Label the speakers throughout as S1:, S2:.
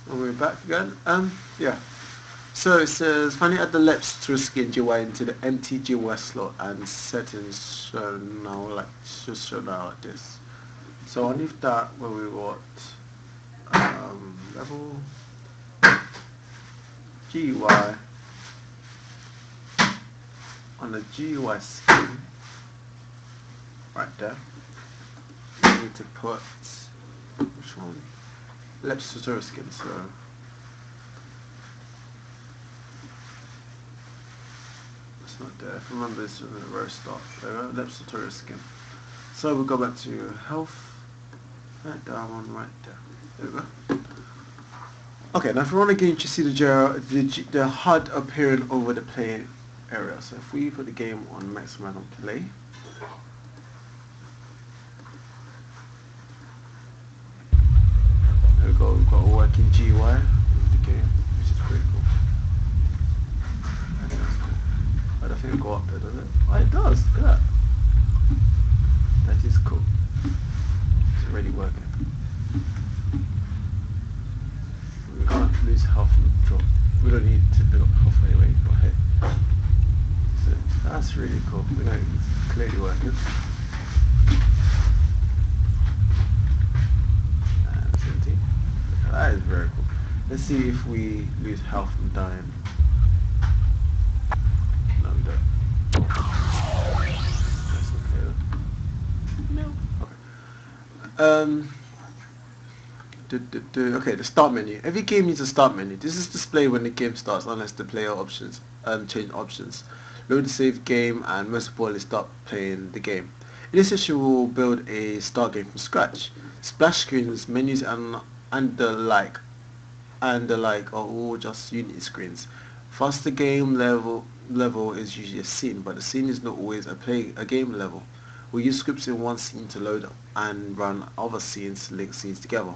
S1: And we're back again. Yeah. So it says finally add the LEPs to skin GUI into the empty GUI slot and settings show now like should show now like this. So underneath that where we want level GUI on the GUI skin right there. We need to put which one? LEPs tutorial skin. So it's not there. If you remember, this is the very start. There we go. LEPs tutorial skin. So we'll go back to health. That one right there. There we go. Okay, now if we want to get you see the HUD appearing over the play area. So if we put the game on maximum on play, there we go. We've got a working GUI with the game, which is pretty cool. I don't think it'll go up there, does it? Oh, it does. Look at that. That is cool. It's already working. We can't lose health from the drop. We don't need to build up health anyway, but hey. So that's really cool. We know it's clearly working. And 17. That is very cool. Let's see if we lose health from dying. No, we don't. That's okay. No. Okay. Okay, the start menu. Every game needs a start menu. This is displayed when the game starts unless the player options change options. Load the save game and most importantly start playing the game. In this session we will build a start game from scratch. Splash screens, menus and the like are all just Unity screens. First the game level is usually a scene, but the scene is not always a game level. We use scripts in one scene to load and run other scenes to link scenes together.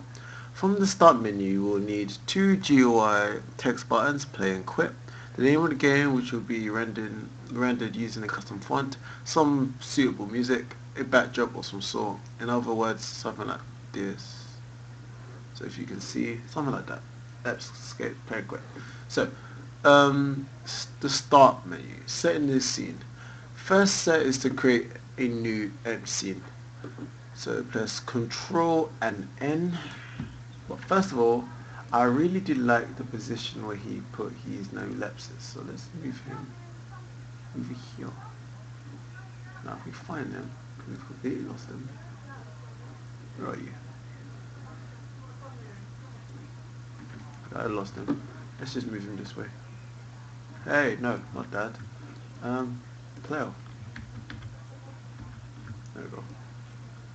S1: From the start menu you will need two GUI text buttons, play and quit, the name of the game which will be rendered using a custom font, some suitable music, a backdrop of some sort, in other words something like this. So if you can see, something like that. Escape, play and quit. So the start menu, setting this scene. First set is to create a new empty scene. So press Control and N. But first of all, I really did like the position where he put his no ellipses. So let's move him over here. Now if we find him, we've completely lost him. Where are you? I lost him. Let's just move him this way. Hey, no, not that. Player. There we go.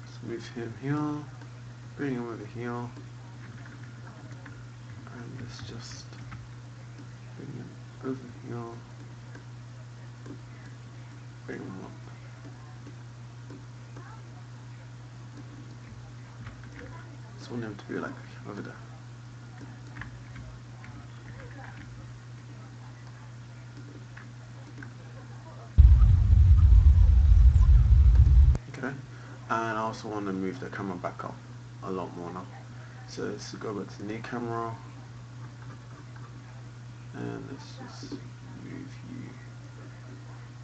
S1: Let's move him here. Bring him over here. And let's just bring him over here. Bring him up. Just want him to be like over there. Okay. And I also want to move the camera back up a lot more now. So let's go back to the new camera. And let's just move you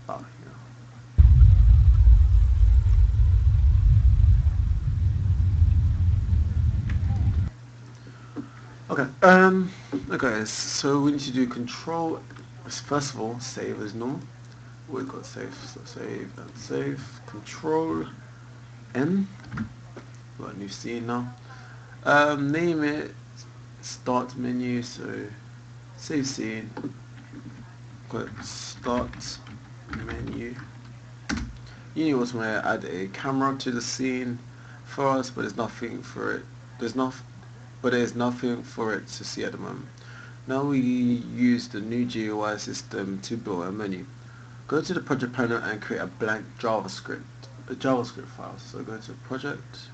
S1: out here. Okay, okay, so we need to do control, first of all, save as normal. We've got save, so save and save, control N, got a new scene now. Name it start menu, so save scene, got start menu. You also want to add a camera to the scene for us, but there's nothing for it. There's nothing for it to see at the moment. Now we use the new GUI system to build a menu. Go to the project panel and create a blank JavaScript file. So go to project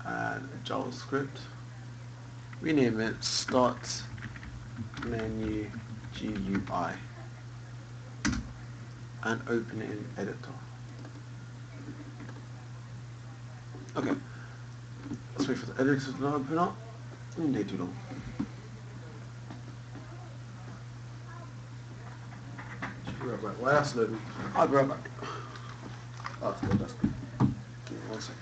S1: and JavaScript. Rename it start menu GUI and open it in editor. Okay. Let's wait for the editor to open up. They too long. Be right back. Why that's loading? I'll be right back. Oh, that's good. That's good. Give me 1 second.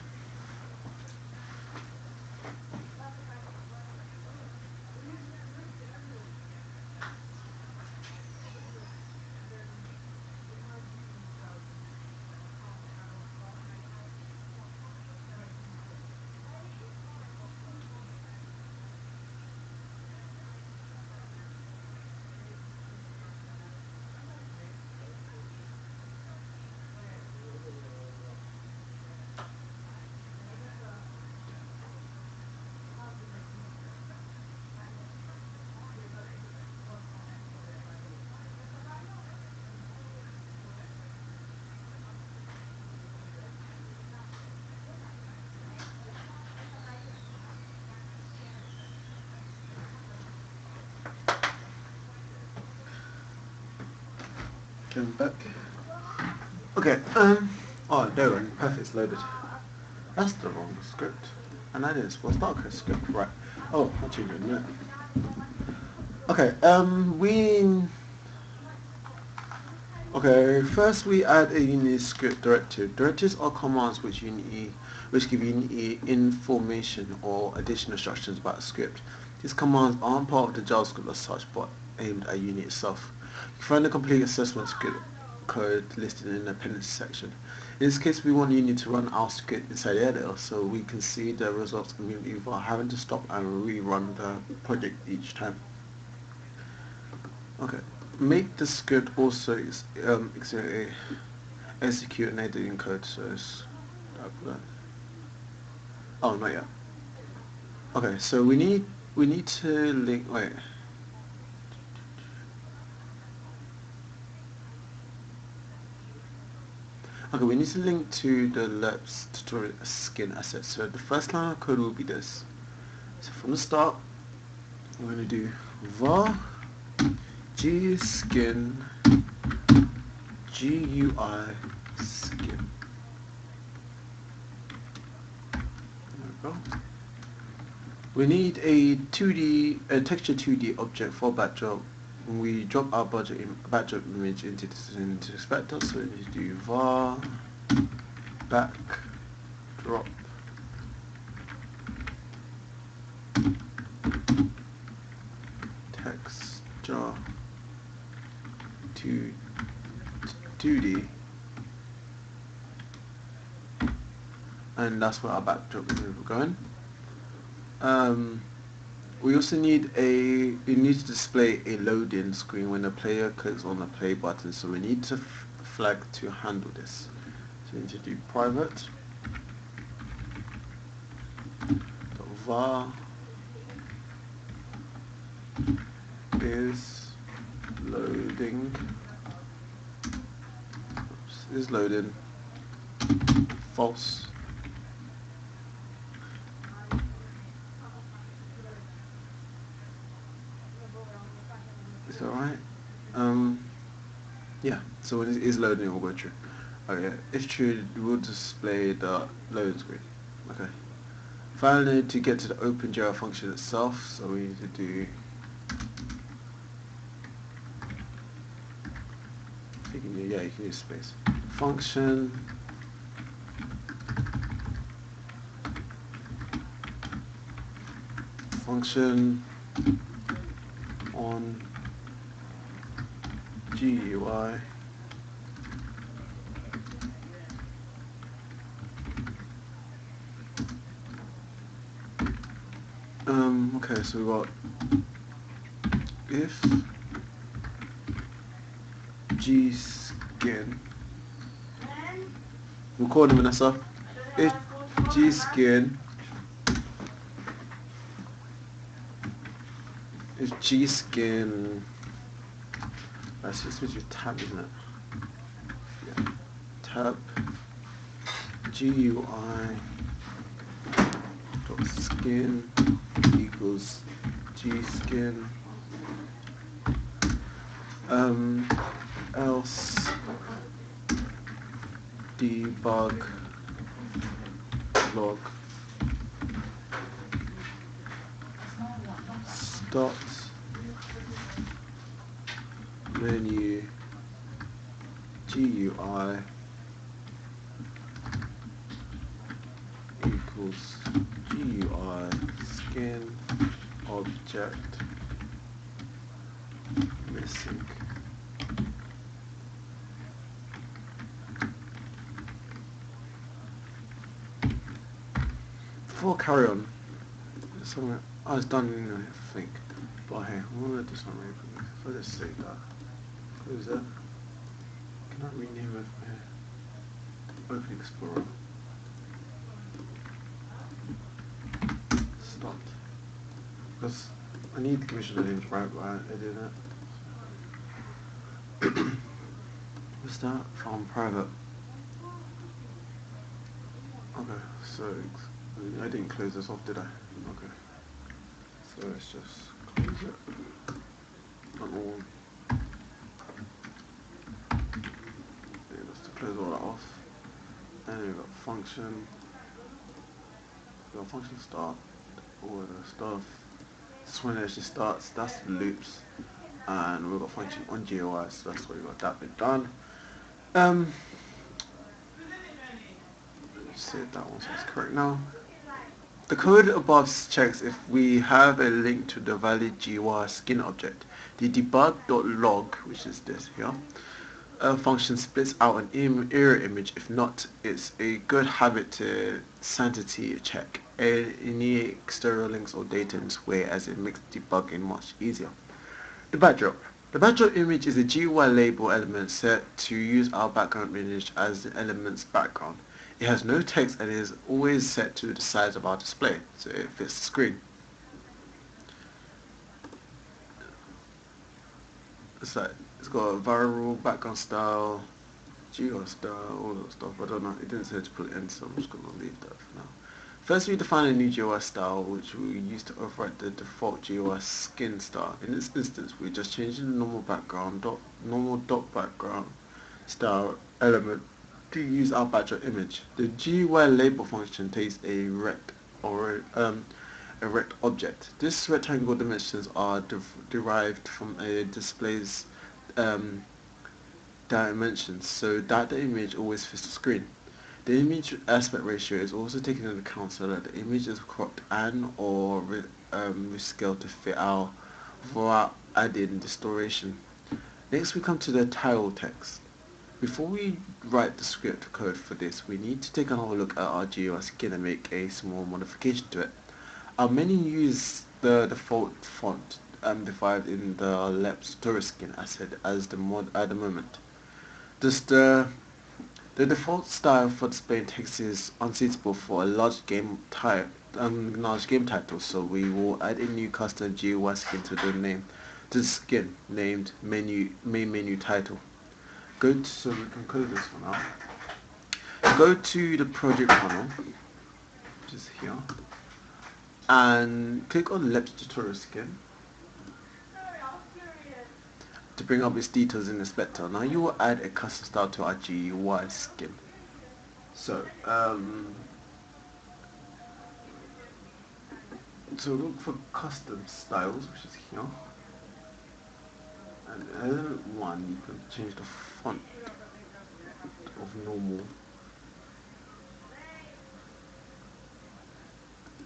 S1: Come back. Okay, oh, there we go. Perfect, it's loaded. That's the wrong script. And I didn't suppose Darker script, right. Oh, I'll change it in a minute. Okay, first we add a Unity script directive. Directives are commands which give Unity information or additional instructions about a script. These commands aren't part of the JavaScript as such, but aimed at Unity itself. You find the complete assessment script code listed in the appendix section. In this case, we want Unity to run our script inside the editor so we can see the results immediately without having to stop and rerun the project each time. Okay, make the script also execute an editing code, so it's oh, not yet. Okay, so we need to link, wait. Okay, we need to link to the LEPS tutorial skin asset. So the first line of code will be this. So from the start, we're going to do var gskin GUI skin. There we go. We need a texture 2D object for backdrop. When we drop our backdrop image into the inspector, so we need to do var backdrop texture 2D, and that's where our backdrop is going. We also need it needs to display a loading screen when the player clicks on the play button, so we need to flag to handle this. So we need to do private var is loading false. Is that right? Yeah, so when it is loading, it will go true. Okay, if true, it will display the loading screen. Okay. Finally, to get to the OpenGL function itself, so we need to do you can use space. Function on GUI okay, so we got if gskin, record Vanessa, if gskin that's just with your tab, isn't it? Yeah. Tab GUI dot skin equals gskin, else debug log dot menu GUI equals GUI skin object missing. Before I carry on, somewhere I was done in I think. But hey, I'm gonna do something really quick. So let's save that. Close that. Can I rename it from here? Open Explorer. Stopped. Because I need the commissioner names right by editing it. What's that? From private. Okay, so I didn't close this off, did I? Okay. So let's just close it. Not all. Yeah, just to close all that off. And we've got function. We've got function start. All the stuff. This one actually starts, that's the loops. And we've got function on GUI, so that's why we got that bit done. Let's see if that one is correct now. The code above checks if we have a link to the valid GUI skin object. The debug.log, which is this here, function splits out an error image. If not, it's a good habit to sanity check any external links or data in this way, as it makes debugging much easier. The backdrop. The backdrop image is a GUI label element set to use our background image as the element's background. It has no text and is always set to the size of our display, so it fits the screen. It's got a variable background style, GUI style, all that stuff. I don't know. It didn't say to put it in, so I'm just going to leave that for now. First, we define a new GUI style, which we use to override the default GUI skin style. In this instance, we're just changing the normal dot background style element to use our backdrop image. The GUI label function takes a rect object. This rectangle dimensions are derived from a display's dimensions, so that the image always fits the screen. The image aspect ratio is also taken into account so that the image is cropped and or rescaled to fit out without adding distortion. Next, we come to the title text. Before we write the script code for this, we need to take another look at our GUI skin and make a small modification to it. Our menu uses the default font defined in the Leps tourist skin asset as the mod at the moment. The default style for displaying text is unsuitable for a large game title, so we will add a new custom GUI skin to the skin named main menu title. So we can close this one out. Go to the project panel, which is here, and click on Leps tutorial skin to bring up its details in the inspector. Now you will add a custom style to our GUI skin. So look for custom styles, which is here. And element 1, you can change the font of normal.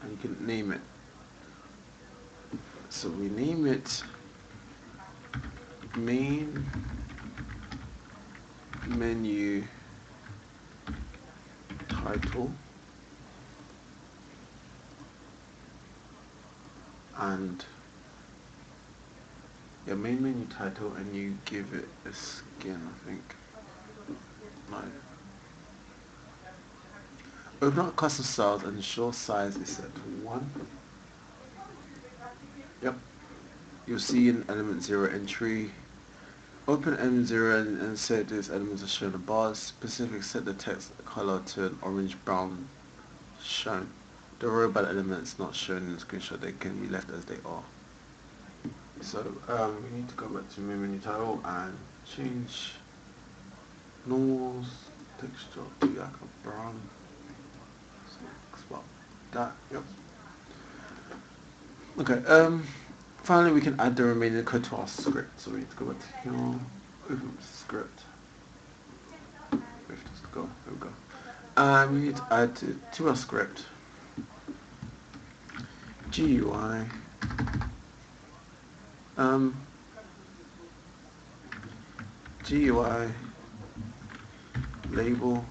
S1: And you can name it. So we name it main menu title, and your main menu title, and you give it a skin, I think. Like, open up custom styles and ensure size is set to 1. Yep. You'll see in element 0 entry. Open element 0 and set these elements are shown in bars. Specific, set the text color to an orange brown shown. The robot elements not shown in the screenshot, they can be left as they are. So we need to go back to main menu title and change normal texture to like a brown spot. That, yep. Okay, Finally, we can add the remaining code to our script. So we need to go back to here, open up the script. We have to go, there we go. And we need to add to our script GUI GUI label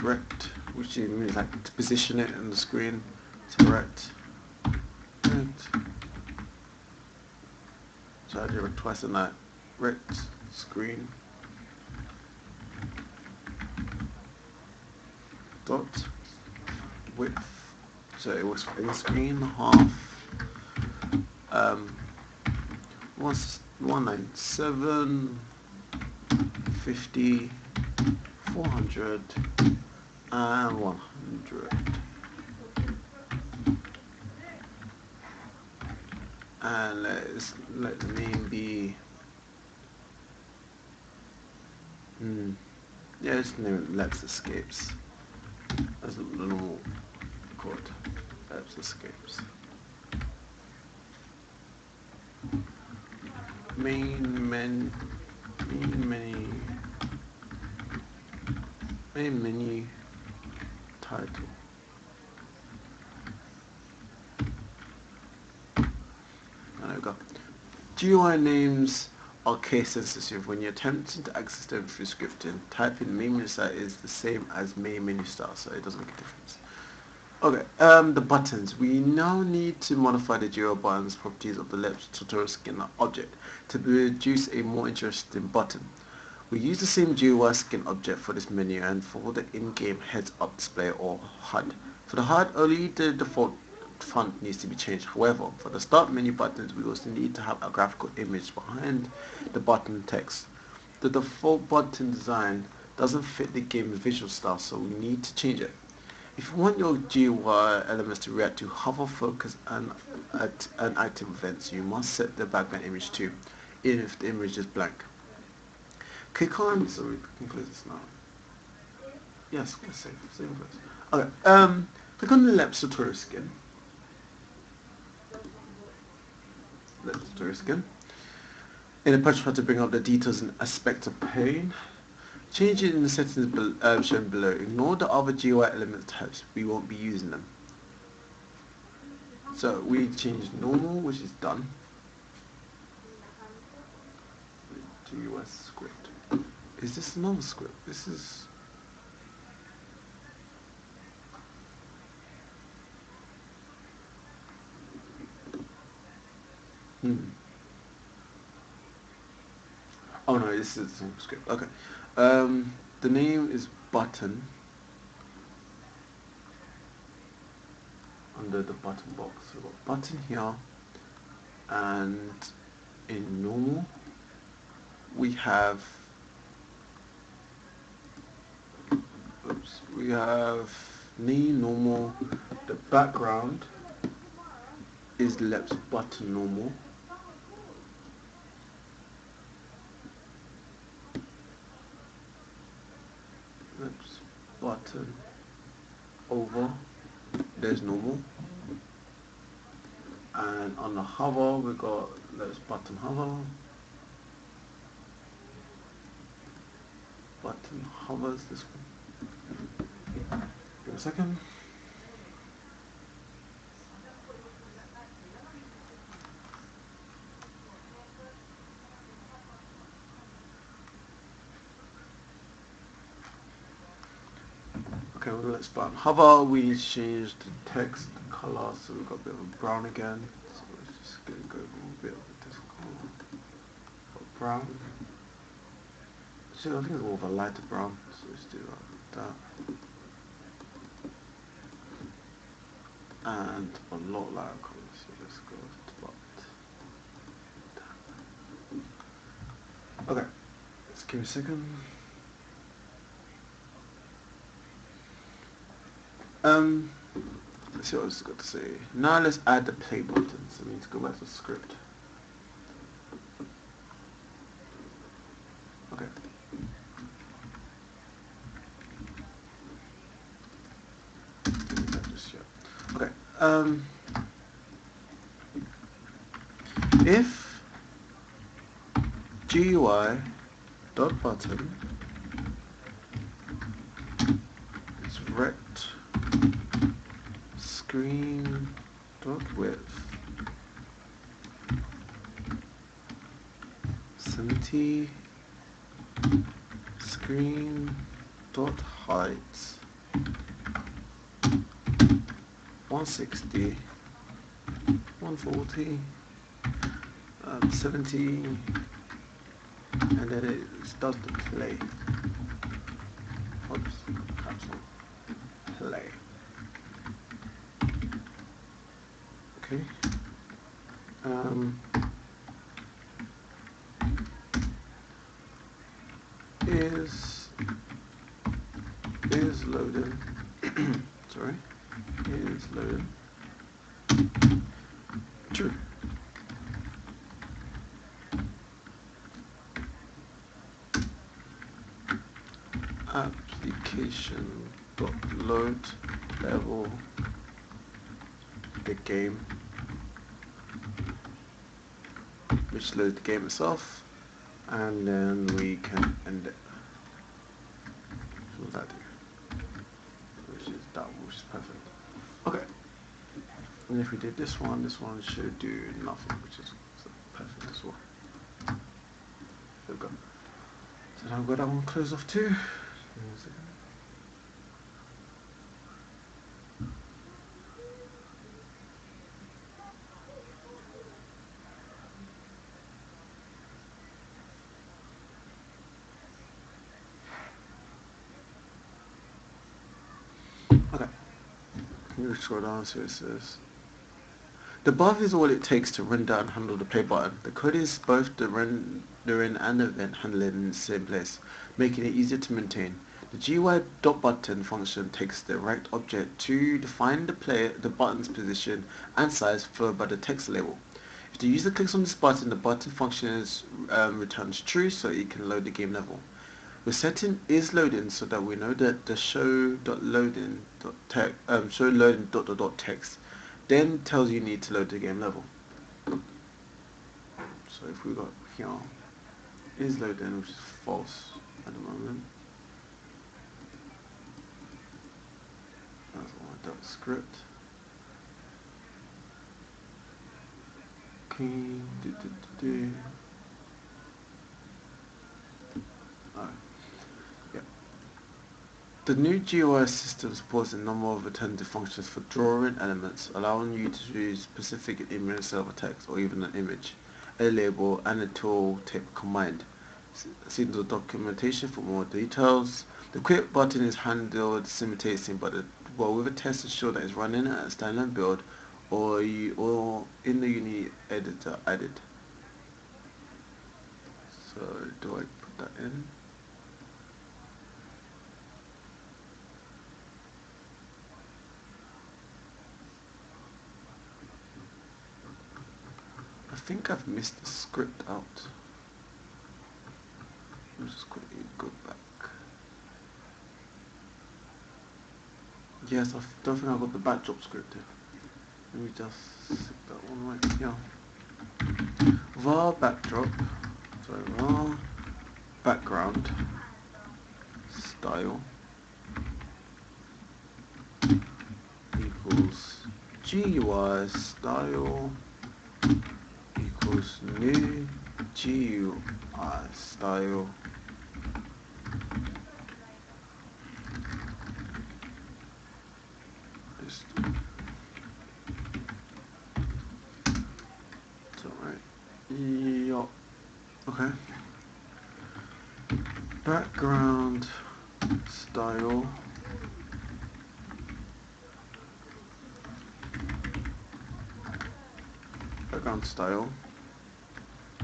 S1: rect, which means like to position it on the screen. So rect. So I do it twice in that. Rect screen dot width. So it was in screen half 197 50 400 and 100. And let's let the name be yeah, let's name it Let's Escapes. That's a normal code. Let's Escapes. Main menu title. There we go. GUI names are case sensitive. When you're attempting to access them through scripting, typing main menu style is the same as main menu style, so it doesn't make a difference. Okay, the buttons. We now need to modify the GUI buttons properties of the Let's tutorial skin object to produce a more interesting button. We use the same GUI skin object for this menu and for the in-game heads-up display or HUD. For the HUD, only the default font needs to be changed. However, for the start menu buttons, we also need to have a graphical image behind the button text. The default button design doesn't fit the game's visual style, so we need to change it. If you want your GUI elements to react to hover, focus, and active events, you must set the background image to, even if the image is blank. Click on, so we can close this now. Yes, let's save and close. Okay, click on the Let's tutorial skin. Let's tutorial skin. In the punch to bring up the details and aspect of pane. Change it in the settings shown below. Ignore the other GUI element types. We won't be using them. So we changed normal, which is done. GUI script. Is this another script? This is... Oh no, this is the same script. Okay. The name is button. Under the button box. So we've got button here, and in normal we have name normal. The background is Let's button normal. Let's button over. There's normal. And on the hover we got Let's button hover. Button hovers this one. Give me a second. Okay, well, let's button hover. We changed the text color, so we've got a bit of a brown again. So let's just go a bit of this color. Brown. So I think it's more of a lighter brown, so let's do that. And a lot lighter color, so let's go to that. Okay, let's give it a second. Let's see what else I've got to say. Now let's add the play button. So we need to go back to the script. Okay. Okay. if GUI dot button is rect screen dot width 70 screen dot height 160 140 70, and then it starts to play. Oops, cancel. Play. Okay. Is loading. Sorry. Is loading. True. Application dot load level the game, which loads the game itself, and then we can end it. What does that do? Which is that one, which is perfect. Okay. And if we did this one should do nothing, which is perfect as well. There we go. So now I've got that one closed off too. Okay. You scroll down so it says the above is all it takes to render and handle the play button. The code is both the rendering and event handling in the same place, making it easier to maintain. The GUI.button function takes the rect object to define the button's position and size followed by the text label. If the user clicks on this button, the button function returns true so it can load the game level. We're setting is loading so that we know that the show.loading.text then tells you need to load the game level. So if we got here is loading, which is false at the moment. That's all dot script. Okay. Alright. Yeah. The new GUI system supports a number of alternative functions for drawing elements, allowing you to use specific image instead of a text or even an image, a label, and a tooltip combined. See the documentation for more details. The quit button is handled simultaneously, but with a test to show that it's running at a standalone build or in the Unity editor added. So do I put that in? I think I've missed the script out. Let's just quickly go back. Yes, I don't think I've got the backdrop script here. Let me just stick that one right here. Var backdrop, sorry, var background style equals GUI style equals new GUI style this. It's alright. Yeah. Okay. Background style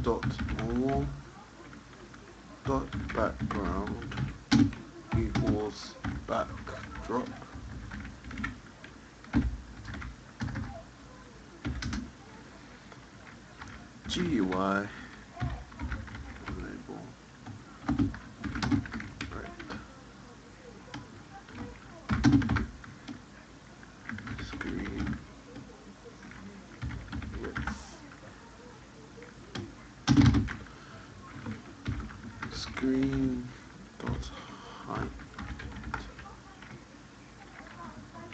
S1: dot normal dot background equals backdrop GUI label screen width screen dot height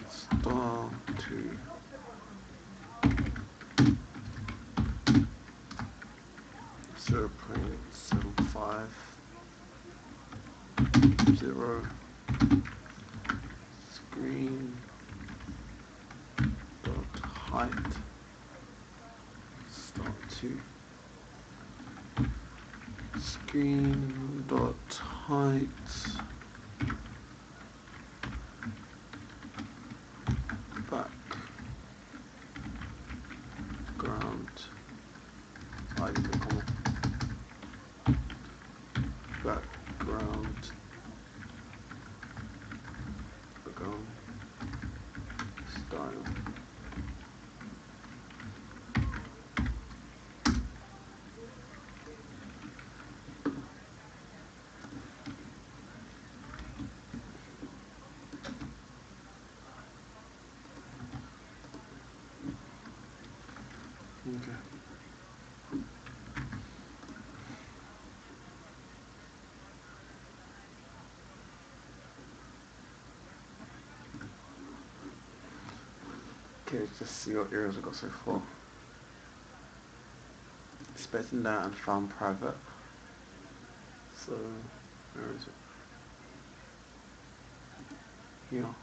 S1: star to 0.75 0 screen dot height star to screen dot height background background style. Okay. Okay, let's just see what errors I got so far. Expecting that and found private. So, where is it? Here.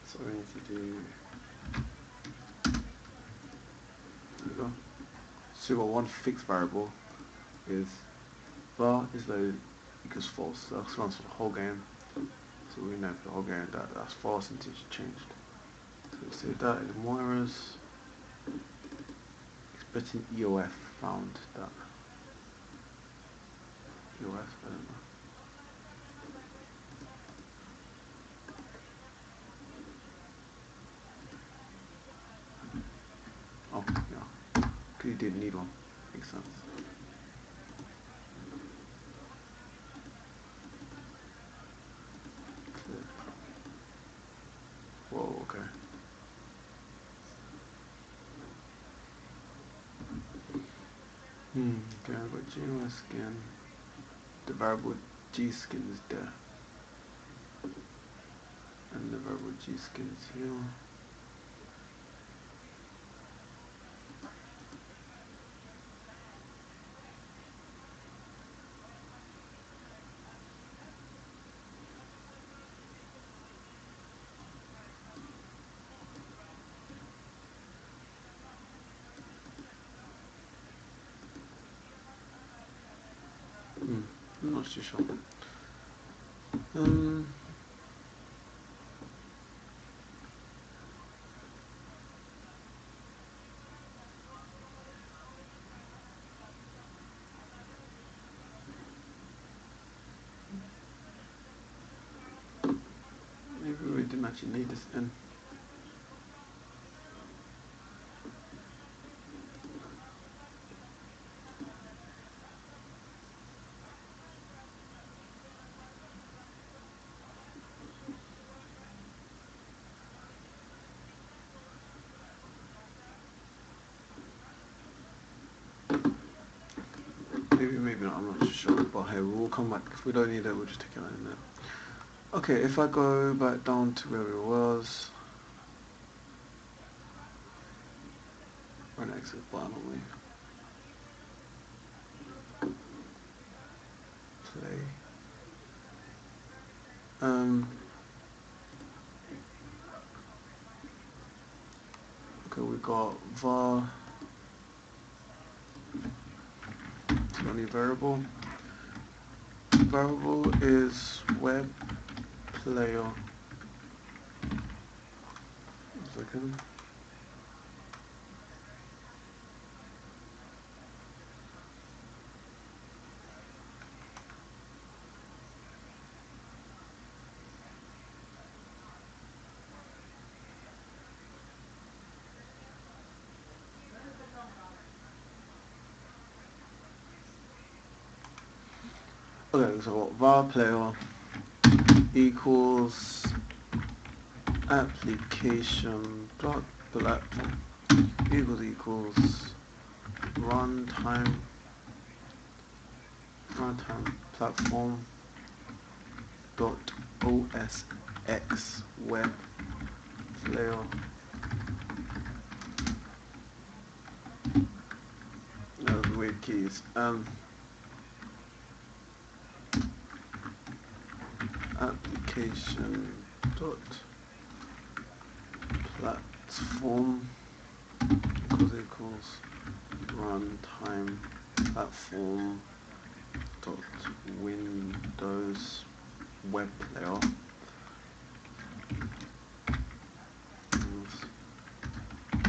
S1: So we need to do, there we go. So we've got one fixed variable is var is low equals false. So that runs for the whole game. So we know for the whole game that that's false until it's changed. So we save that in more errors. Expecting EOF found that. EOF, I don't know. Oh, yeah. Because you didn't need one. Makes sense. Whoa, okay. Okay, I've got GNOS skin. The variable gskin is there. And the variable gskin is here. I'm not too sure. Maybe we didn't actually need this in. Maybe not, I'm not too sure. But hey, we'll come back. If we don't need it, we'll just take it out in there. Okay, if I go back down to where we was, run exit button only. Play. Okay, we got var only variable. Variable is web player. Second. Okay, so var player equals application dot platform equals runtime platform dot osx web player. No, the weird keys. Application dot platform equals runtime platform dot Windows web player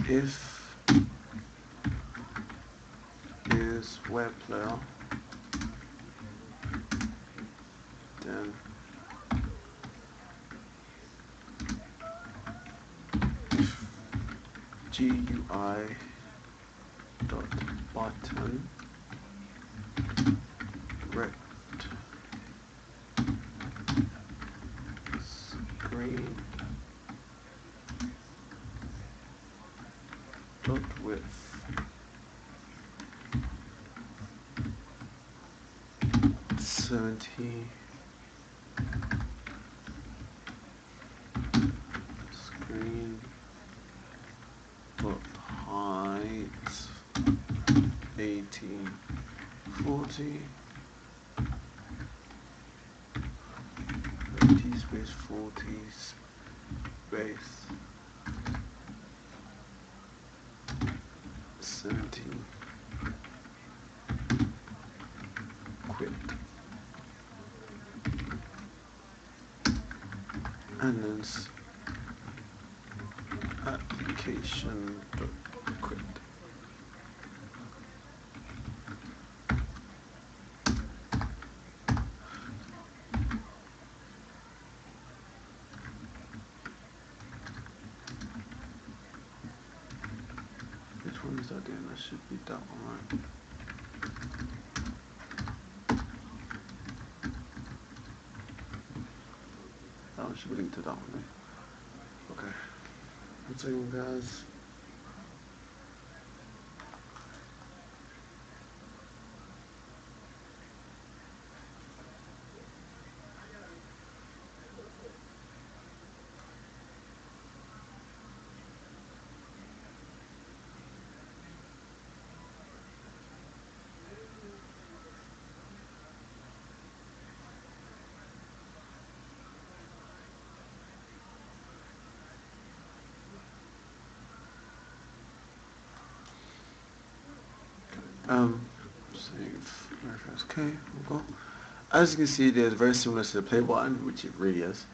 S1: if is web player, then GUI dot button rect screen dot width 70 screen dot height 1840 80 space 40 space 70 quit, and then application dot quit. Which one is that doing? That should be that one, right? That one should be linked to that one, right? Okay. One second, guys. Save, refresh, okay, we'll go. As you can see, there's very similar to the play button, which it really is.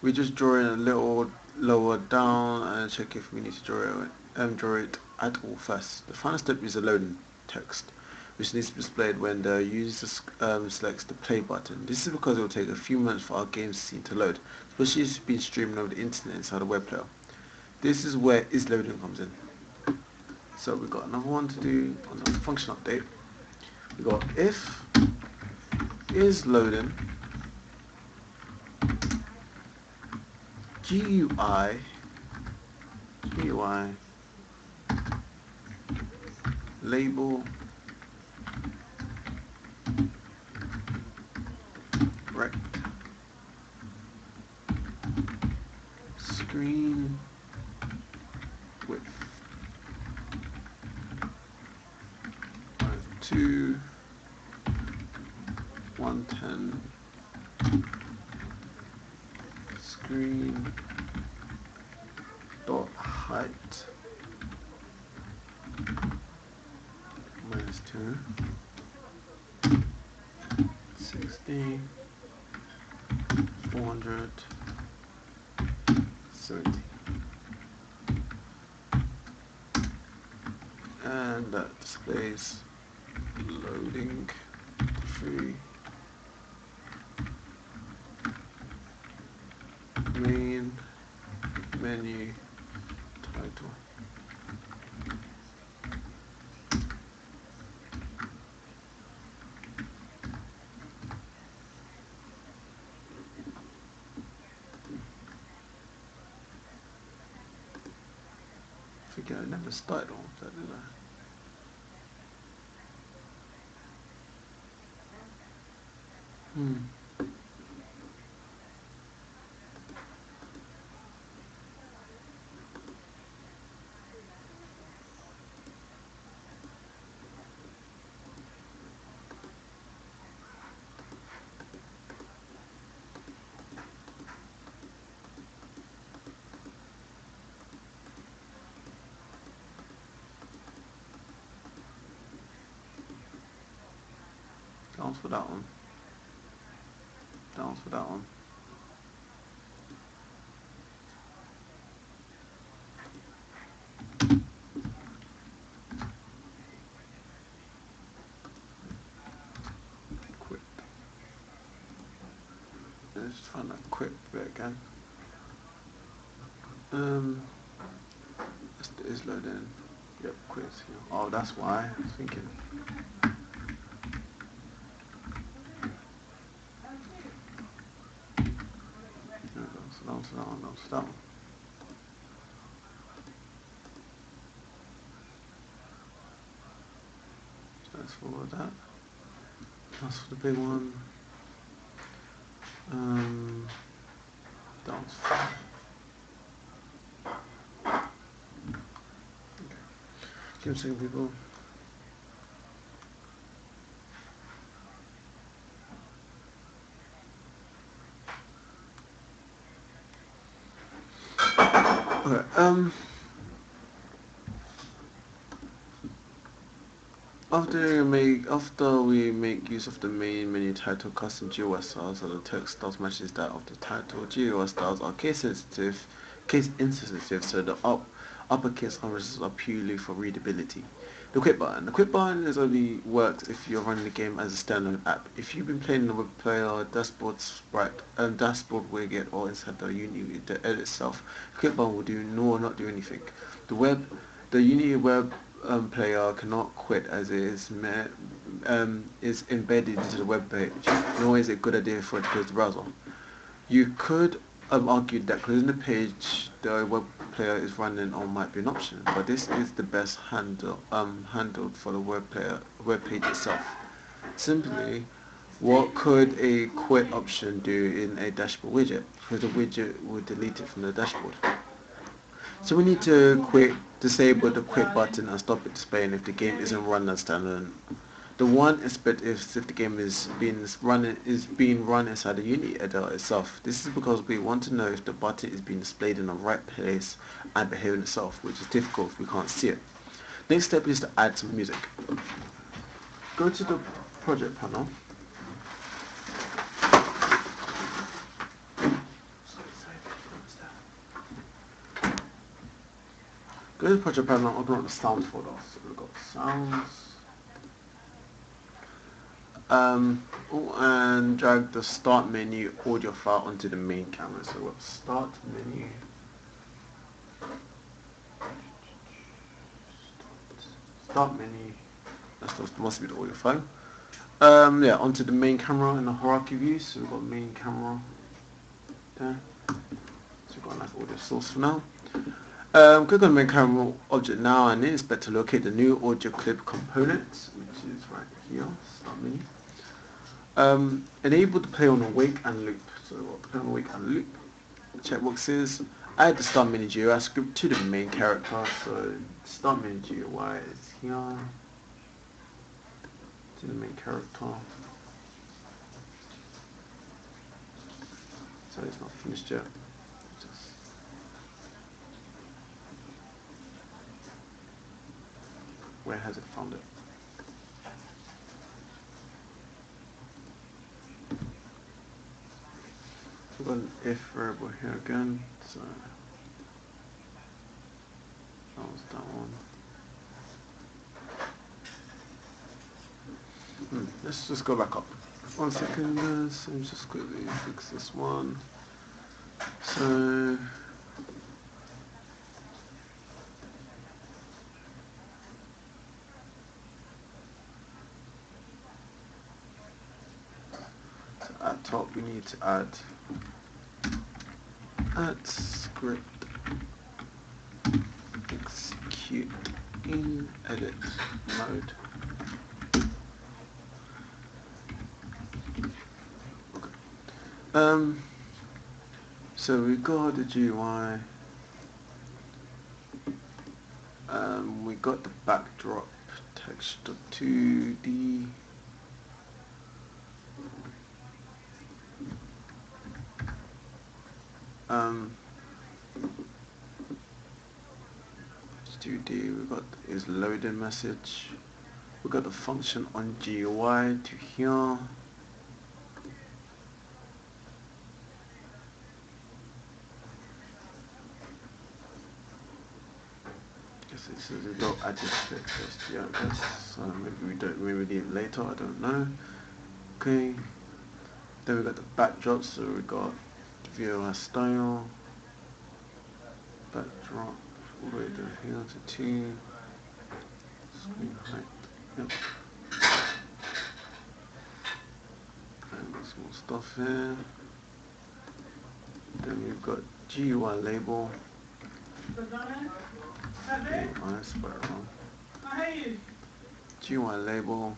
S1: We just draw it a little lower down and check if we need to draw it at all first. The final step is the loading text, which needs to be displayed when the user selects the play button. This is because it will take a few minutes for our game scene to load, especially if it's been streaming over the internet inside a web player. This is where isLoading comes in. So we've got another one to do on the function update. We've got if isLoading GUI label rect screen width 2 110 screen dot height -2 60 400 70, and that displays loading free main menu title. I forget I never started off that, did I? Downs for that one. Downs for that one. Quit. Let's find that quit bit again. It's loading. Yep, quit. Oh, that's why. I was thinking. So that one. So let's forward that. That's for the big one. Downs. Okay. Give me a second, people. Okay, after we make use of the main menu title custom GUI styles, so the text styles matches that of the title. GUI styles are case insensitive, so the uppercase unregistered are purely for readability. The quit button. The quit button is only works if you're running the game as a standalone app. If you've been playing the web player, dashboard sprite, dashboard widget, or inside the Unity the edit itself, the quit button will do not do anything. The Unity web player cannot quit as it is embedded into the web page, nor is it a good idea for it to close the browser. You could argue that closing the page the web player is running on might be an option, but this is the best handled for the web page itself. Simply, what could a quit option do in a dashboard widget? Because the widget would delete it from the dashboard. So we need to disable the quit button and stop it displaying if the game isn't run as standalone. The one aspect is if the game is being run inside the Unity editor itself. This is because we want to know if the button is being displayed in the right place and behaving itself, which is difficult if we can't see it. Next step is to add some music. Go to the project panel. Go to the project panel and open up the sounds folder. So we've got sounds. And drag the start menu audio file onto the main camera. So we'll start menu. Start menu. That must be the audio file. Yeah, onto the main camera in the hierarchy view. So we've got main camera there. So we've got a nice audio source for now. Click on the main camera object now, and then it's better to locate the new audio clip component, which is right here. Start menu. Enable the play on awake and loop. So we'll play on awake and loop. The checkboxes. Add the start menu GUI script to the main character. So start menu GUI is here. To the main character. So it's not finished yet. Where has it found it? We've got an if variable here again, so that was that one. Let's just go back up. 1 second, so let's just quickly fix this one. So at top we need to add script execute in edit mode. So we got the GUI. We got the backdrop texture 2D. It's 2D. We got is loading message. We got the function on GUI to here. This is a dot adjective text. Yeah, that's maybe we need it later. I don't know. Okay. Then we got the backdrop. So we got viewer style backdrop all the way down here to 2. Screen height. Yep. And there's more stuff here. Then we've got GUI label. I spelled it wrong. GUI label.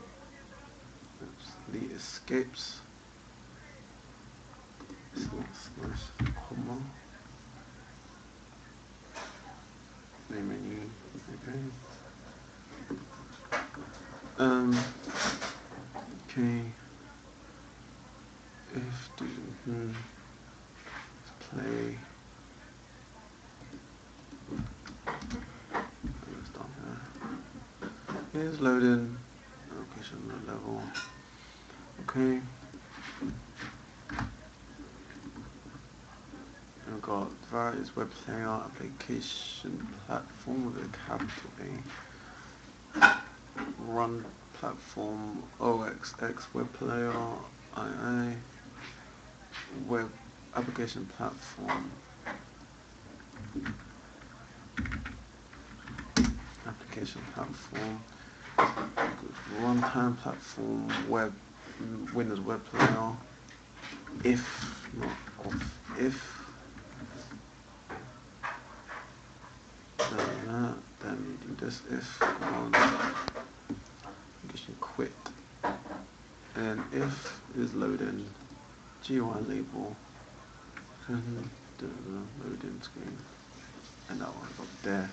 S1: Oops, the escapes. Slash comma. Main menu. Okay. Okay. If do play. It's down here. Here's loading. Location level. Okay. We've got various web player application platform with a capital A. Run platform OXX web player II web application platform runtime platform web Windows web player if not off if then we do this if on application quit and if is loading GUI label and the loading screen and that one up there.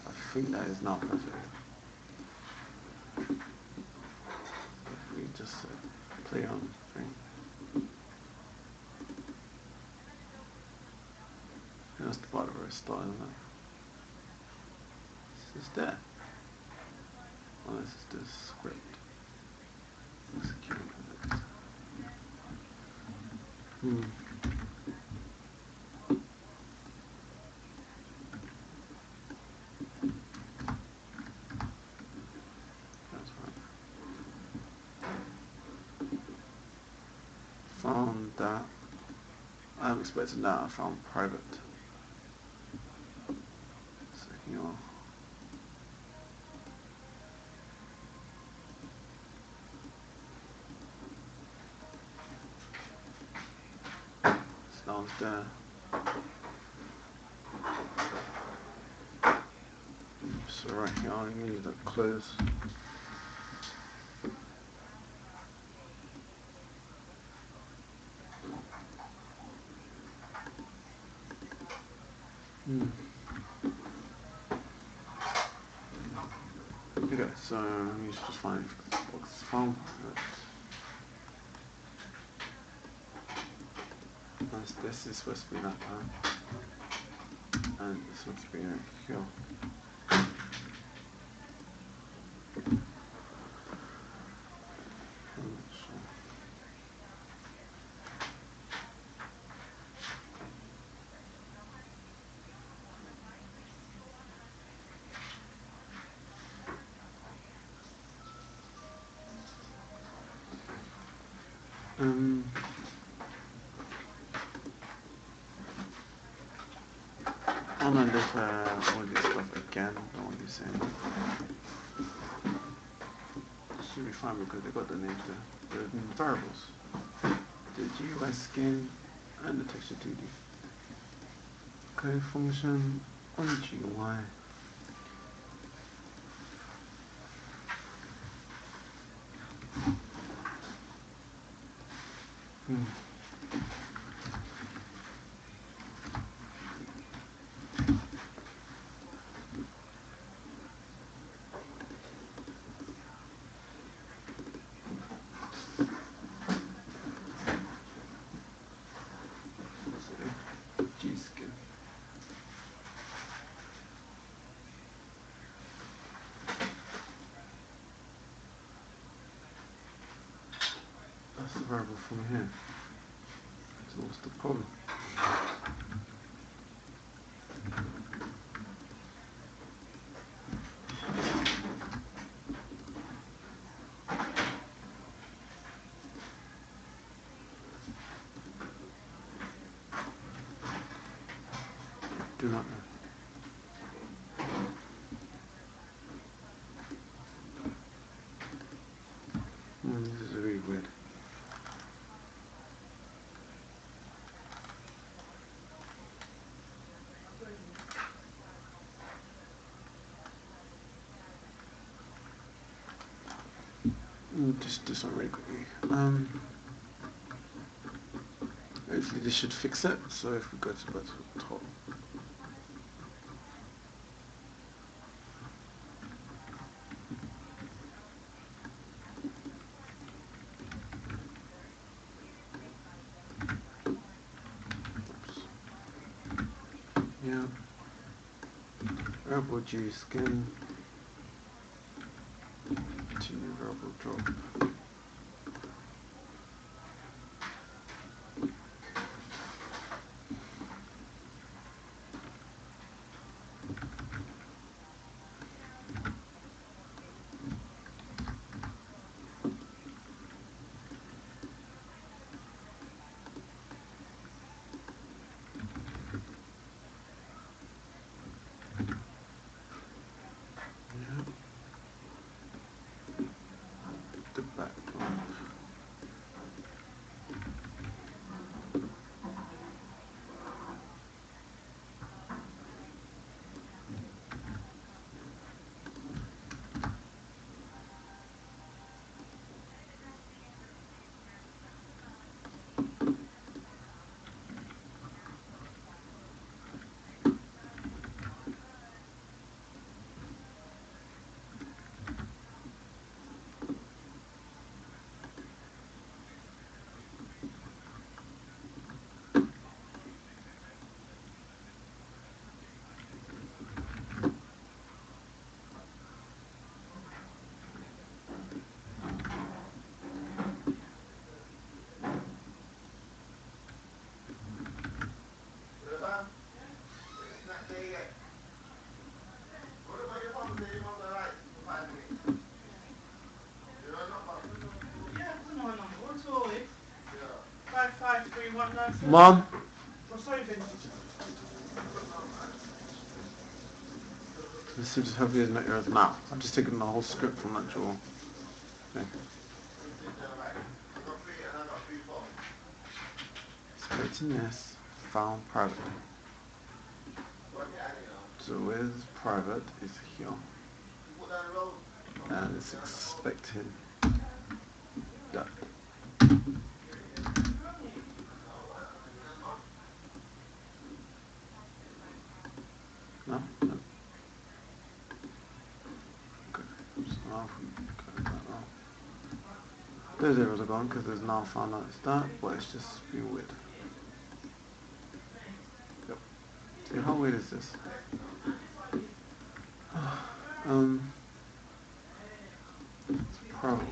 S1: I think that is now perfect. If we just play on thing. And that's the part where it's starting that. This is there. Oh, this is the script. Execute it. That's right. Found that. I'm expecting that. I found private. So here. Sounds there. So right here, I'm going to use that close. Okay, so you should just find what's found. This is supposed to be that time, and it's supposed to be here. I'm gonna do all this stuff again, what you're saying. Should be fine because they got the names there. The variables. The GUI skin and the texture 2D. Okay, function on GUI. Hmm. G-skin. That's the variable from here. So what's the problem? Do not know. This is really weird. Just do something really quickly. Hopefully this should fix it. So if we go to the top. Oops. Yeah. Variable G skin. Continue variable drop. The background. Mom? This is heavy as not yours now. I'm just taking the whole script from that drawer. Okay. Expecting this. Found private. So where's private is here. And it's expecting that. No? No. Good. So now if we go to that now. Those zeros are gone because there's now found out it's that, but it's just being weird. Yep. See, how weird is this? It's private.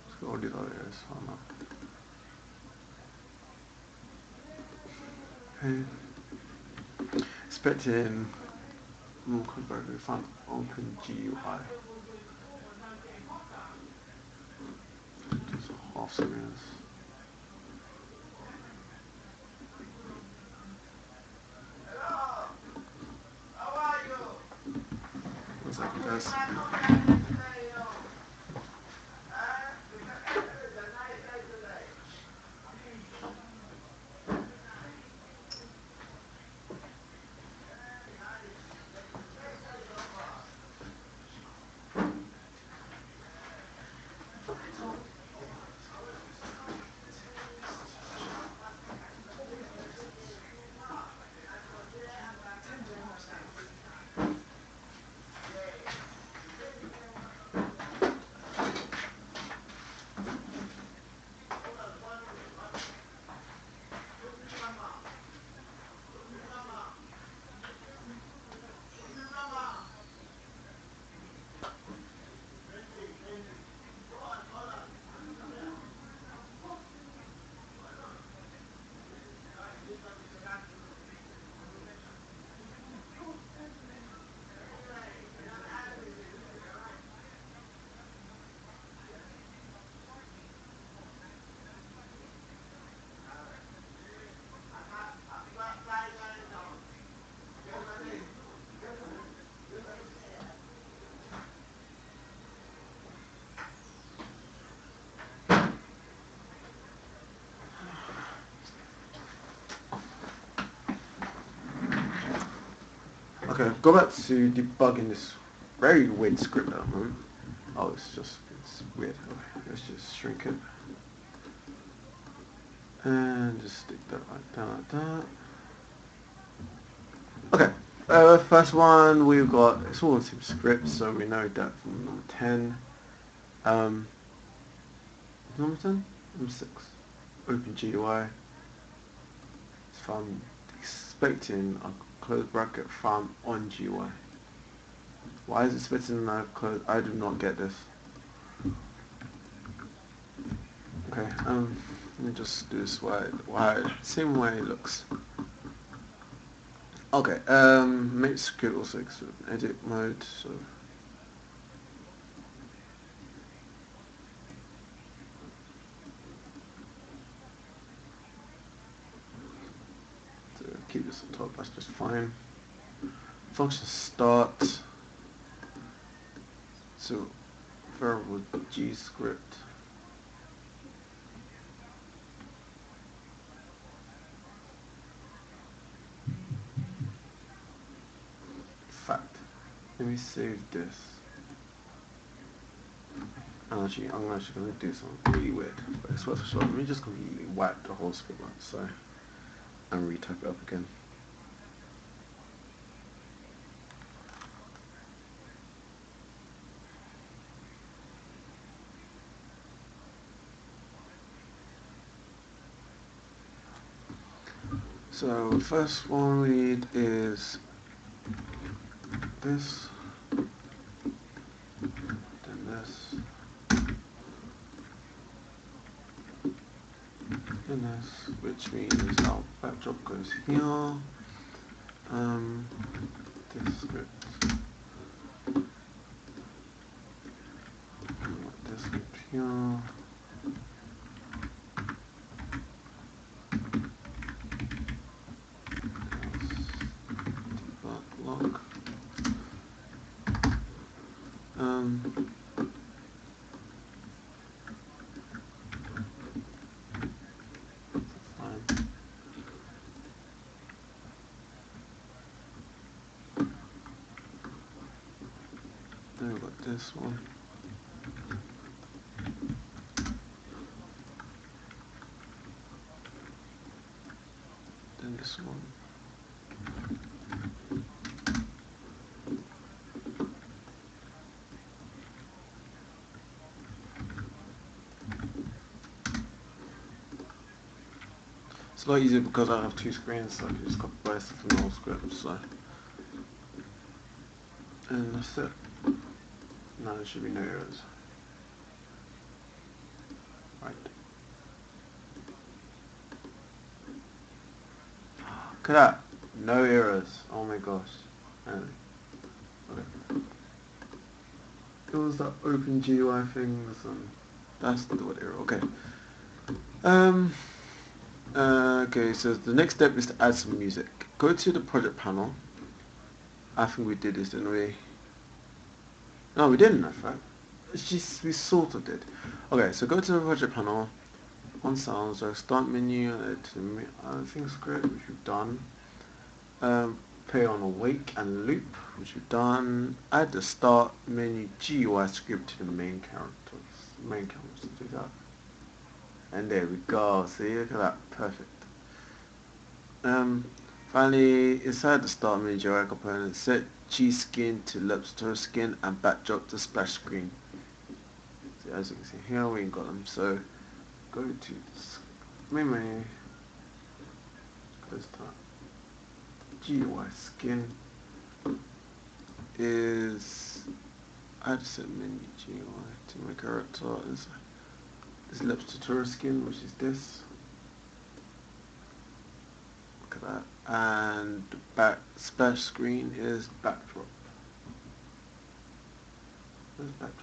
S1: Let's go all these other areas. I don't know. Okay. Expecting more convert. We found open GUI. Just half seconds. second, guys. Okay, go back to debugging this very weird script at the moment. Oh, it's weird. Okay, let's just shrink it. And just stick that right down like that. Okay, first one we've got, it's all the same script, so we know that from number 10. Number 10? Number 6. Open GUI. So I'm expecting a close bracket from on GUI. Why is it expecting a close? I do not get this. Okay, let me just do this wide, same way it looks. Okay, make script also edit mode, so to keep this on top, that's just fine. Function start, so variable G script. Fact, let me save this. And actually, I'm actually going to do something really weird, but it's worth a shot. Let me just completely wipe the whole script out, so, and retype it up again. So first one we need is this, then this, then this, which means our backdrop goes here. This script, this script here. Log. Fine. Then we've got this one. Then this one. It's a lot easier because I have two screens, so I can just copy paste from the whole script. So, and that's it. Now there should be no errors. Right. Look at that. No errors. Oh my gosh. Anyway. Okay. It was that open GUI thing. That's the word error. Okay. Okay, so the next step is to add some music. Go to the project panel. I think we did this, didn't we? No, we didn't, in fact. It's just, we sort of did. Okay, so go to the project panel, on sounds, so start menu, to the things script, which we've done. Play on awake and loop, which we've done. Add the start menu GUI script to the main characters. Main characters to do that. And there we go. See, look at that, perfect. Finally, inside the start menu GUI component, set G skin to Lepster skin and backdrop to splash screen. So as you can see here, we ain't got them. So go to this main menu, close that. GUI skin is add set menu GUI to my character is Lips tutorial skin, which is this. Look at that. And the back splash screen is backdrop. Where's backdrop?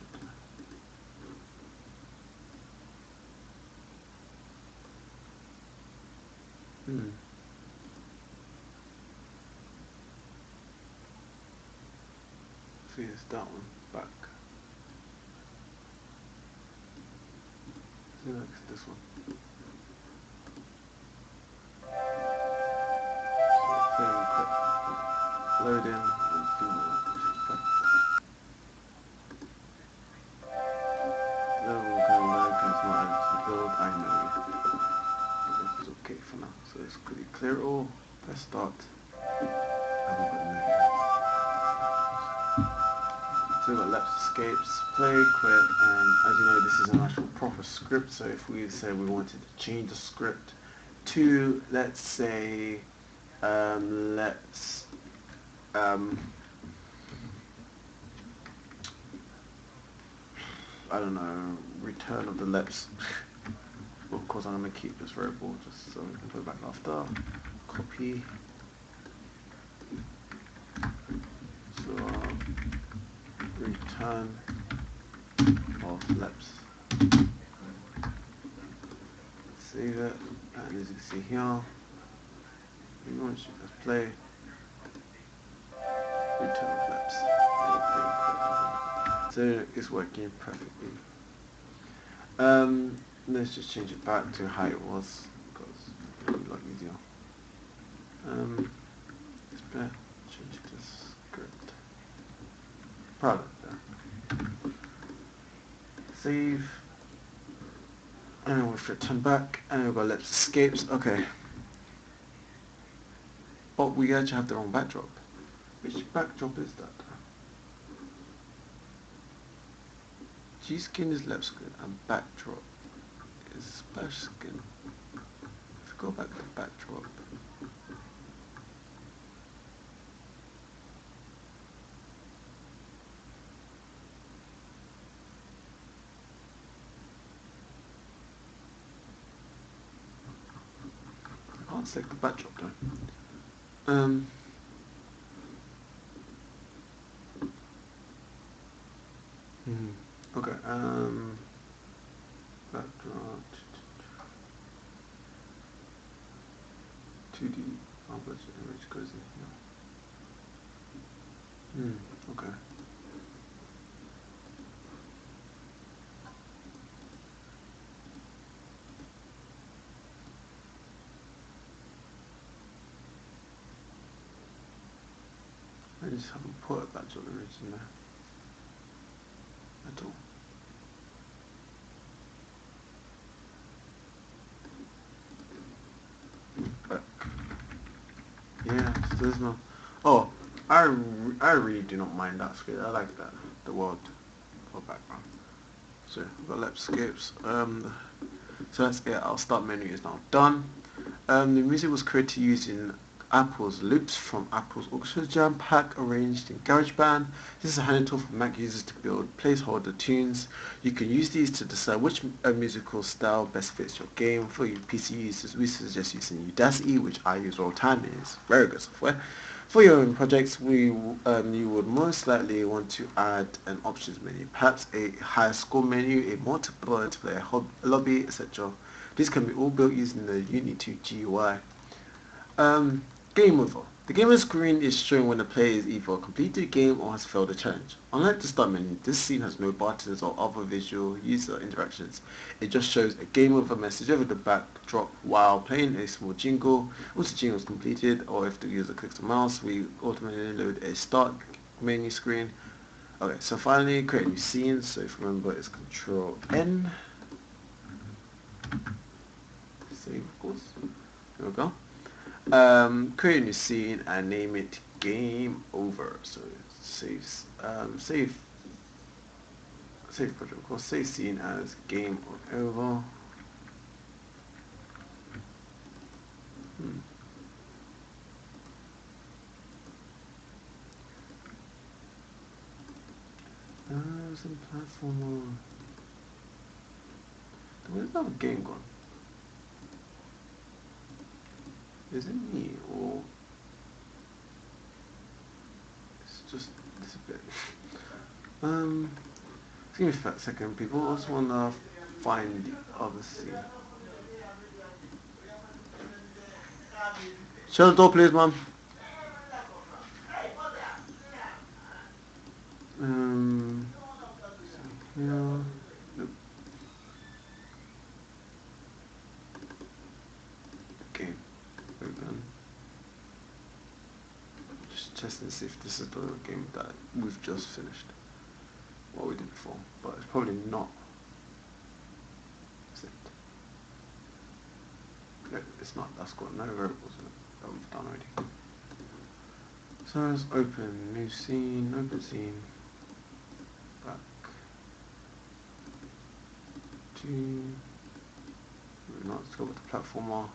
S1: See, it's that one back. See, like it's this one. Load in and do then we'll go load because it's not added to the build. I know. This is okay for now. So let's quickly clear it all. Press start. And we've got no. So we've got Let's Escapes, play, quit, and as you know this is an actual proper script, so if we say we wanted to change the script to, let's say, I don't know, return of the Leps. Well, of course I'm going to keep this variable just so we can put it back after. Copy. So return of Leps. Save it, and as you can see here, launch it, let's play. Return of Leps. So it's working perfectly. Let's just change it back to how it was because it'll be a lot easier. It's better. Change the script. Product there. Save. And then we'll return back, and we've got Let's Escapes. Okay. But we actually have the wrong backdrop. Which backdrop is that? G skin is left skin and backdrop is splash skin. If we go back to backdrop, I can't select the backdrop though. Okay, backdrop 2D, oh, but the image goes in here. Okay. I just haven't put a backdrop image in there at all. Yeah, so there's no. Oh, I really do not mind that script. I like that, the world for background. So we've got Let's Escapes. So that's it. Our start menu is now done. The music was created using Apple's loops from Apple's Orchestra Jam Pack arranged in GarageBand. This is a handy tool for Mac users to build placeholder tunes. You can use these to decide which musical style best fits your game. For you PC users, we suggest using Udacity, which I use all the time. It's very good software. For your own projects, you would most likely want to add an options menu, perhaps a higher score menu, a multiplayer lobby, etc. These can be all built using the Unity GUI. Game over. The gamer screen is showing when the player is either completed the game or has failed a challenge. Unlike the start menu, this scene has no buttons or other visual user interactions. It just shows a game with a message over the backdrop while playing a small jingle. Once the jingle is completed, or if the user clicks the mouse, we automatically load a start menu screen. Okay, so finally create a new scene. So if you remember, it's Control N. Save, of course. There we go. Create a new scene and name it Game Over. So save project, of course. Save scene as Game Over. Some platformer. Where's another game gone? Is it me or it's just disappeared? Give me a second, people. I just wanna find the other scene. Shut the door, please, mom. Yeah. Nope. Okay. Open. Just testing to see if this is the game that we've just finished. What we did before, but it's probably not. Is it? No, it's not. That's got no variables in it that we've done already. So let's open new scene, open scene, back to, let's go with the platformer,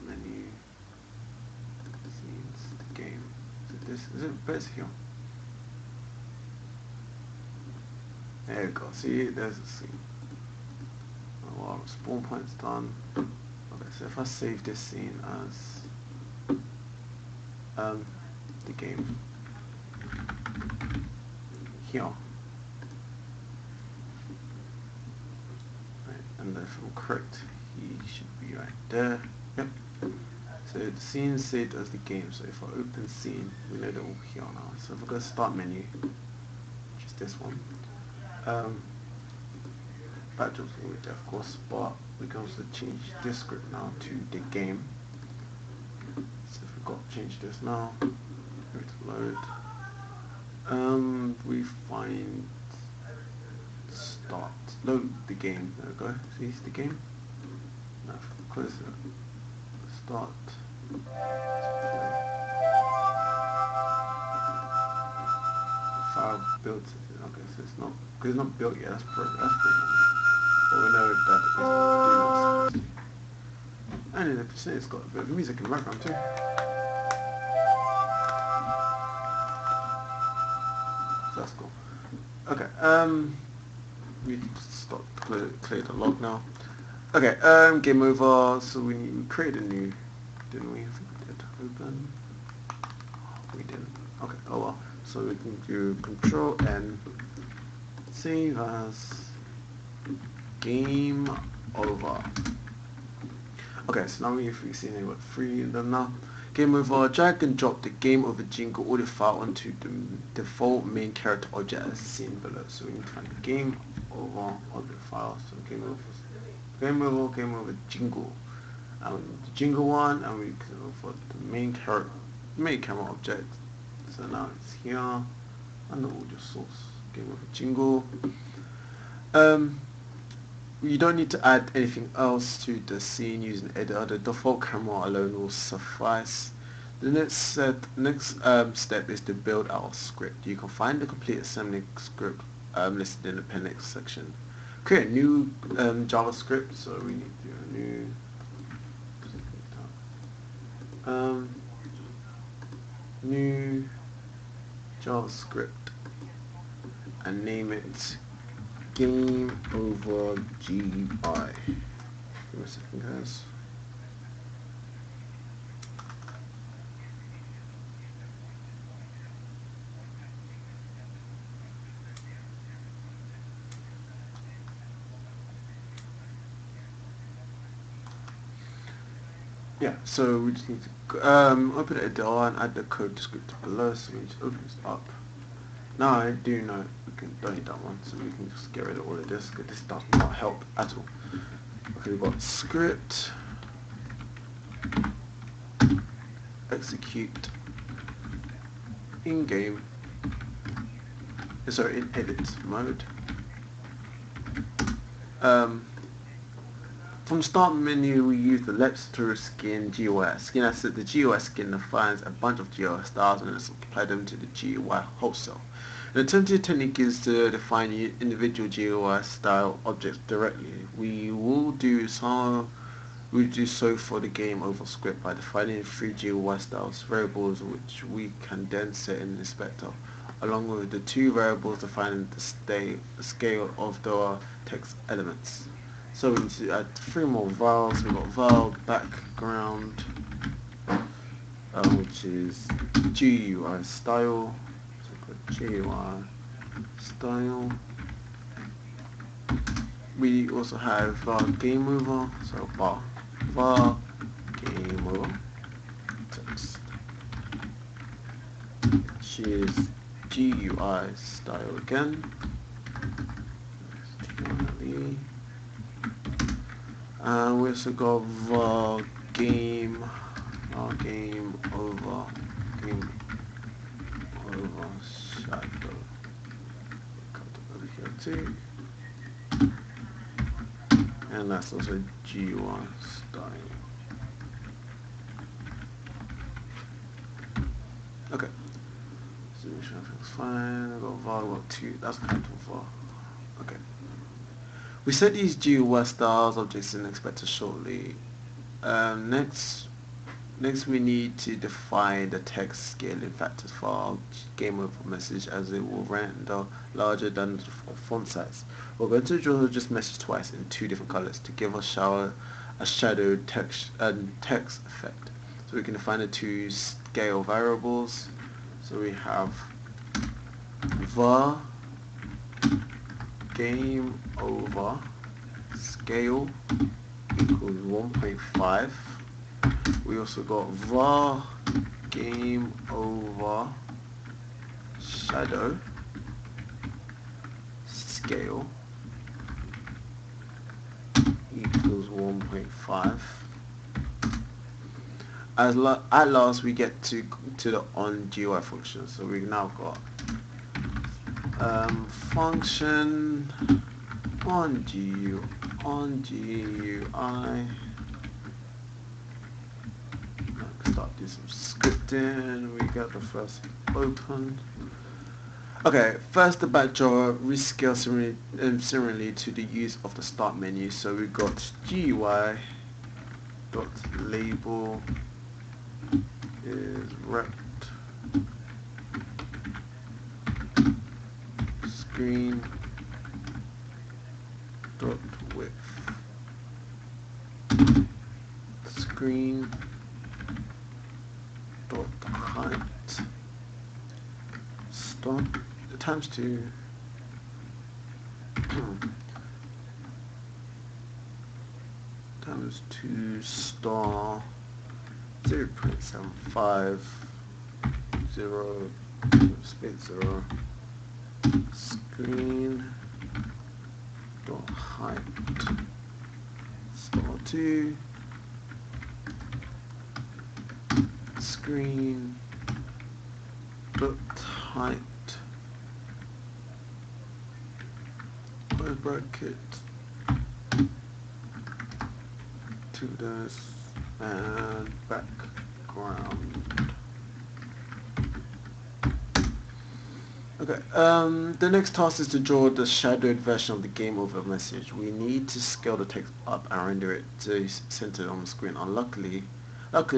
S1: menu, scenes, the game. Is it better here? There we go, see, there's the scene. Oh, wow, spawn point's done. Okay, so if I save this scene as the game here, right, and if I'm correct, he should be right there. Yep. So the scene is saved as the game. So if I open scene, we know that we're here now. So if I go to start menu, which is this one, backdrop's going to be there, of course, but we can also change this script now to the game. So if we've got to change this now, hit load. We find start, load the game. There we go. See, it's the game. Now if I close it, start. File built. Okay, so it's not because it's not built yet. That's pretty. But we know that it's doing. And in the it's got a bit of music in the background too. So that's cool. Okay, we stop clear the log now. Okay, game over. So we created a new, didn't we? I think we did. Open. We didn't. Okay. Oh well. So we can do Control N, save as Game Over. Okay, so now if we see any what three of them now. Game Over, drag and drop the Game Over jingle audio file onto the default main character object as seen below. So we need to find the Game Over audio file. So Game Over jingle. The jingle one, and we can go for the main camera object. So now it's here under audio source. Game Over jingle. You don't need to add anything else to the scene using editor. The default camera alone will suffice. The next step is to build our script. You can find the complete assembly script listed in the appendix section. Create a new JavaScript. So we need to do a new JavaScript and name it Game Over GI. Give me a second, guys. Yeah, so we just need to open the editor and add the code descriptor below. So we just open this up. Now I do know we can delete that one, so we can just get rid of all of this because this does not help at all. Okay, we've got script, execute, in-game, sorry, in edit mode. From start menu, we use the Let's Through Skin GUI skin asset. The GUI skin defines a bunch of GUI styles and let's apply them to the GUI wholesale. An alternative technique is to define individual GUI style objects directly. We will do so for the game over script by defining 3 GUI styles variables which we can then set in the inspector, along with the 2 variables defining the scale of the text elements. So we need to add 3 more vals. We've got val background, which is GUI style. So we've got GUI style. We also have var game over. So var game over text, which is GUI style again. We also got var game over shadow. Cut it over here too, and that's also GUI style. Okay, so make sure everything's fine. I got var, got 2. That's kind of var. Okay. We set these GUI styles objects in Inspector shortly. Next we need to define the text scaling factors for our game over message, as it will render larger than the font size. We're going to draw this message twice in 2 different colors to give us a shadow text effect. So we can define the 2 scale variables. So we have var game over scale equals 1.5. We also got var game over shadow scale equals 1.5. At last we get to the on GUI function. So we've now got function on GUI. Start doing some scripting. We got the first open. Okay, first the backdrop rescale similarly to the use of the start menu. So we got GUI dot label is rect screen dot width screen dot height start times 2 times 2 star 0.75 0 space 0 screen dot height star 2 screen dot height close bracket to this and background. Okay, the next task is to draw the shadowed version of the game over message. We need to scale the text up and render it to center on the screen. Luckily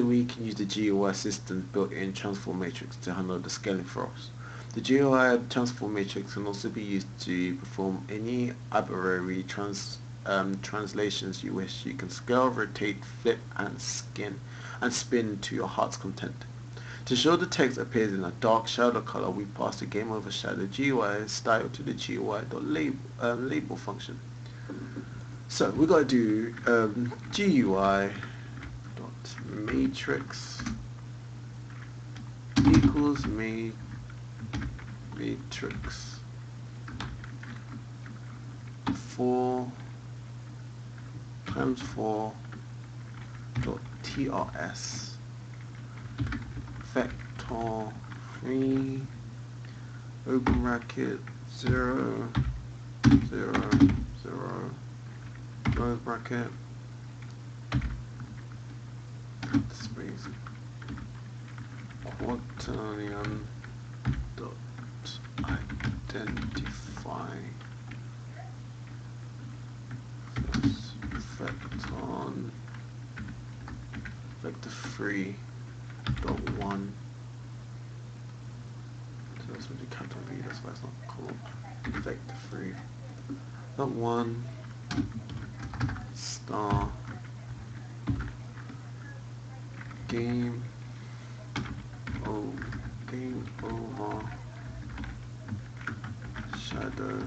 S1: we can use the GUI system built-in transform matrix to handle the scaling for us. The GUI transform matrix can also be used to perform any arbitrary translations you wish. You can scale, rotate, flip, and spin to your heart's content. To show the text appears in a dark shadow color, we pass the game over shadow GUI style to the GUI.label function. So we got to do GUI matrix equals matrix 4 times 4 dot trs vector 3 open bracket 0 0 0 close bracket space quaternion dot identify vector 3 dot 1. So that's what you capital V, that's why it's not called vector 3 dot 1 star game over shadow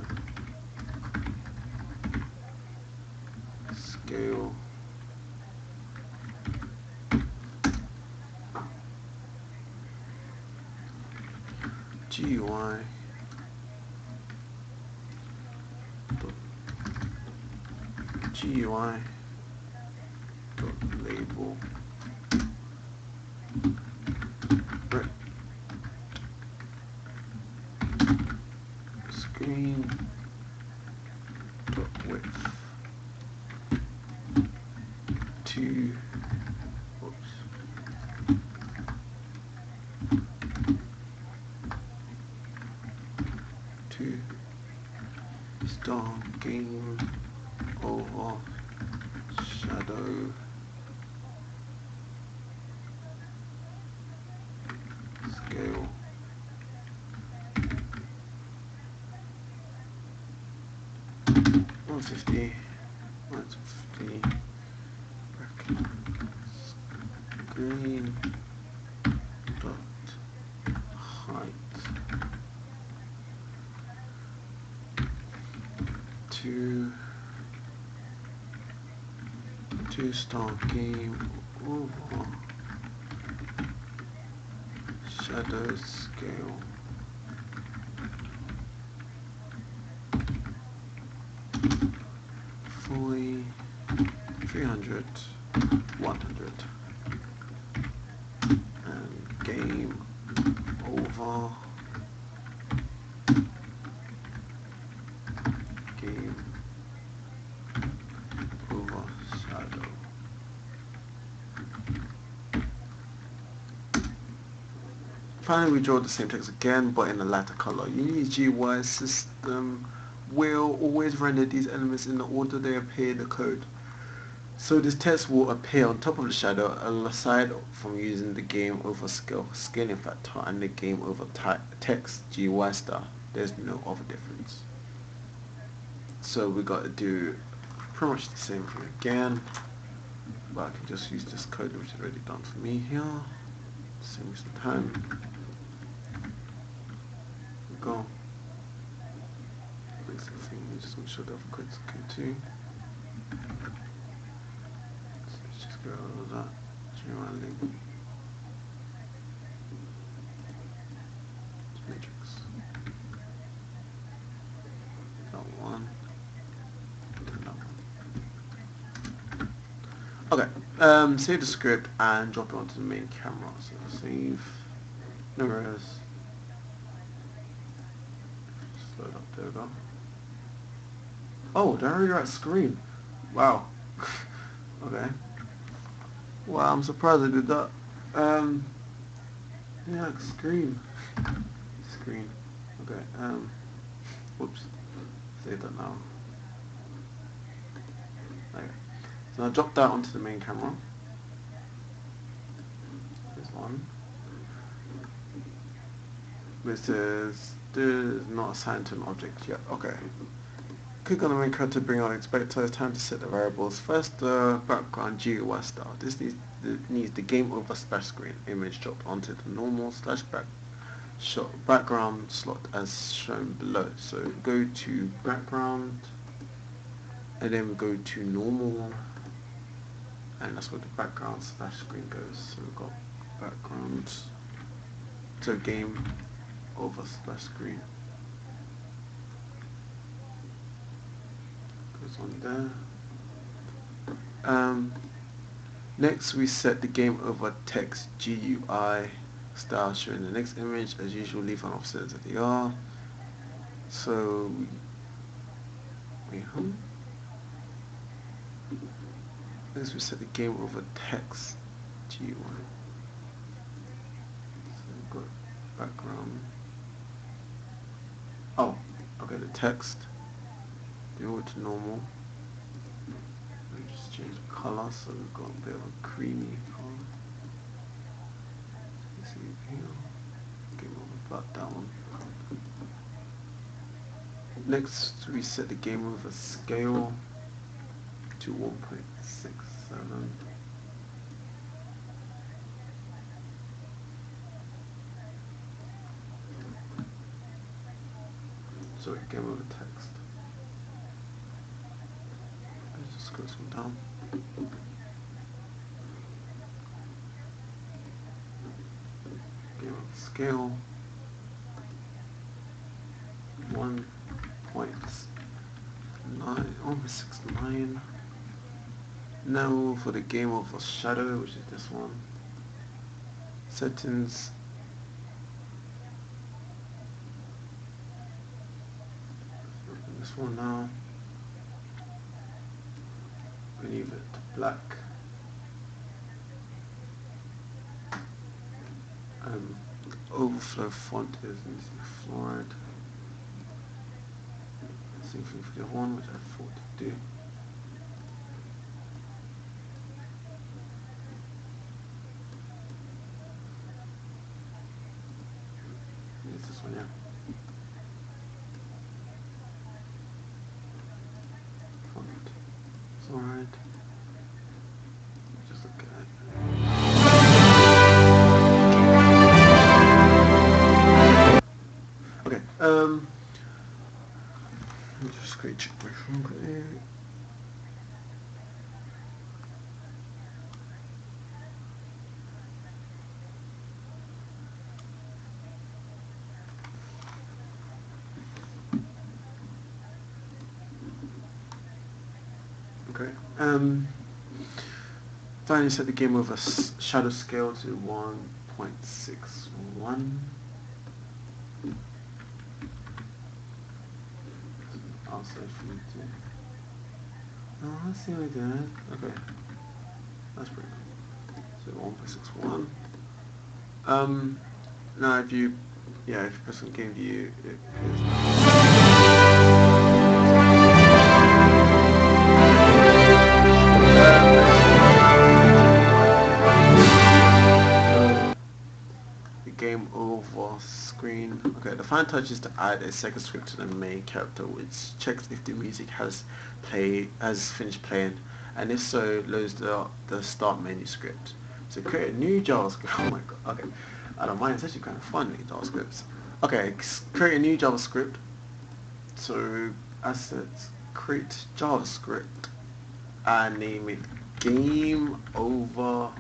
S1: scale GUI dot label screen dot width 2 star game over shadow scale 150 150 bracket screen dot height 2 star game over shadow scale 40 300 100 and game over shadow. Finally, we draw the same text again, but in a lighter color. Unity's GUI system will always render these elements in the order they appear in the code. So this text will appear on top of the shadow, aside from using the game over scaling factor and the game over text GUI star. There's no other difference. So we got to do pretty much the same thing again, but I can just use this code which is already done for me here. Same as the time. Go. Next thing, just make sure the other code's good too. So let's just get rid of that. GUI link. Matrix. That one. Okay, save the script and drop it onto the main camera. So save, no errors. Just load up, there we go. Oh, they're already at screen. Wow. Okay. Wow, I'm surprised I did that. Yeah, screen. Screen. Okay, whoops. Save that now. Okay. So I'll drop that onto the main camera. This one. This is not assigned to an object yet. Okay. Click on the main code to bring out expector. It's time to set the variables. First, the background GUI style. This needs the game over splash screen image dropped onto the normal / background slot as shown below. So go to background, and then we go to normal, and that's where the background splash screen goes. So we've got background, so game over splash screen goes on there. Next we set the game over text GUI style showing the next image. As usual, leave on offset as they are. So next we set the game over text GUI. So we've got background. Oh, okay, the text. Do it to normal. Just change the color, so we've got a bit of a creamy color. Let's see here. Game over black down. Next, we set the game over scale to 1.67. So game over text. Let's just scroll some down. Game over scale 1.9, almost 69. Now for the game over shadow, which is this one. Settings. This one now. We leave it black. Overflow font is fluoride. Same thing for the other one, which I thought to do. It's this one, yeah. Font. It's alright. Just look at it. Okay, let me just check my phone quickly. Okay, finally set the game over shadow scale to 1.61. Also for you to... Oh, let's see how we did it. Okay, that's pretty cool. So 1.61. Now if you press on game view, it is... game over screen. Okay, the final touch is to add a second script to the main character, which checks if the music has finished playing, and if so, loads the start menu script. So create a new JavaScript. Oh my god. Okay, I don't mind. It's actually kind of fun, these JavaScripts. Okay, create a new JavaScript. So assets, create JavaScript, and name it game over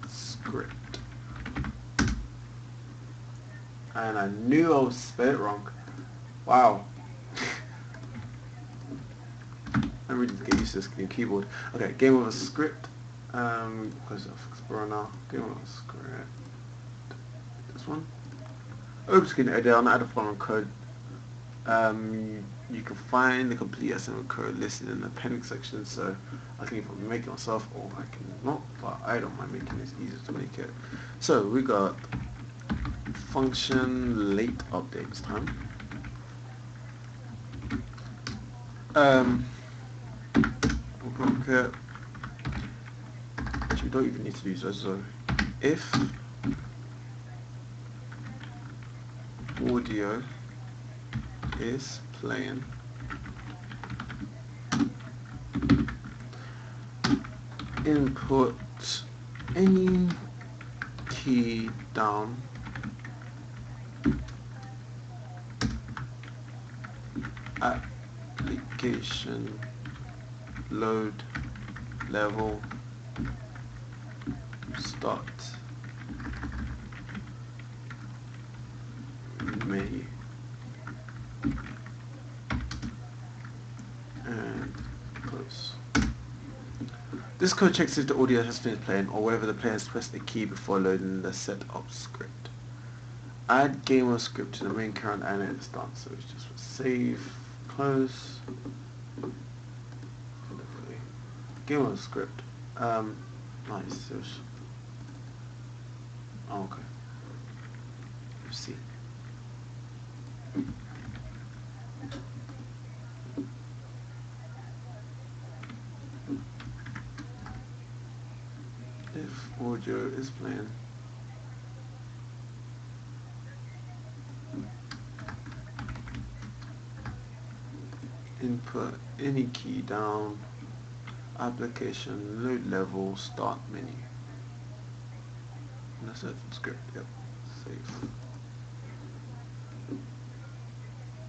S1: script. And I knew I was spelled it wrong. Wow. I'm really get used to this new keyboard. Okay, game over script. Close off Explorer now. Game over script. This one. Open screen editor. I'll add a following code. You can find the complete HTML code listed in the appendix section. So I can either make it myself or I can not. But I don't mind making it easier to make it. So we got function late update this time. Okay. Actually, we don't even need to use those. So if audio is playing, input any key down application load level start menu and close. This code checks if the audio has finished playing or whether the player has pressed a key before loading the setup script. Add game mode script to the main current and it's done. So it's just save, close, game mode script. Nice. Oh, okay. Let's see. If audio is playing. Input any key down, application, load level, start menu. And that's it, script, yep, save.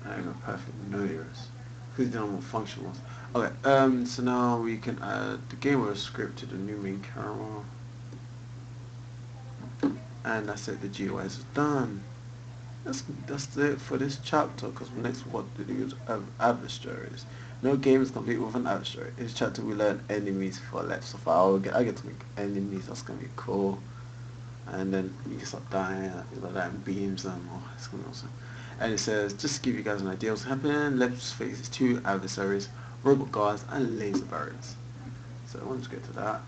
S1: I got perfect, no errors. Because then what function was. Okay, so now we can add the game mode script to the new main camera. And that's it, the GUI is done. That's it for this chapter, because next what to do is adversaries. No game is complete with an adversary. In this chapter we learn enemies for left. So far I get to make enemies, that's gonna be cool. And then you can start dying, like that, and beams them. Oh, it's gonna be awesome. And it says, just to give you guys an idea what's happening, left faces 2 adversaries, robot guards, and laser barriers. So let's get to that.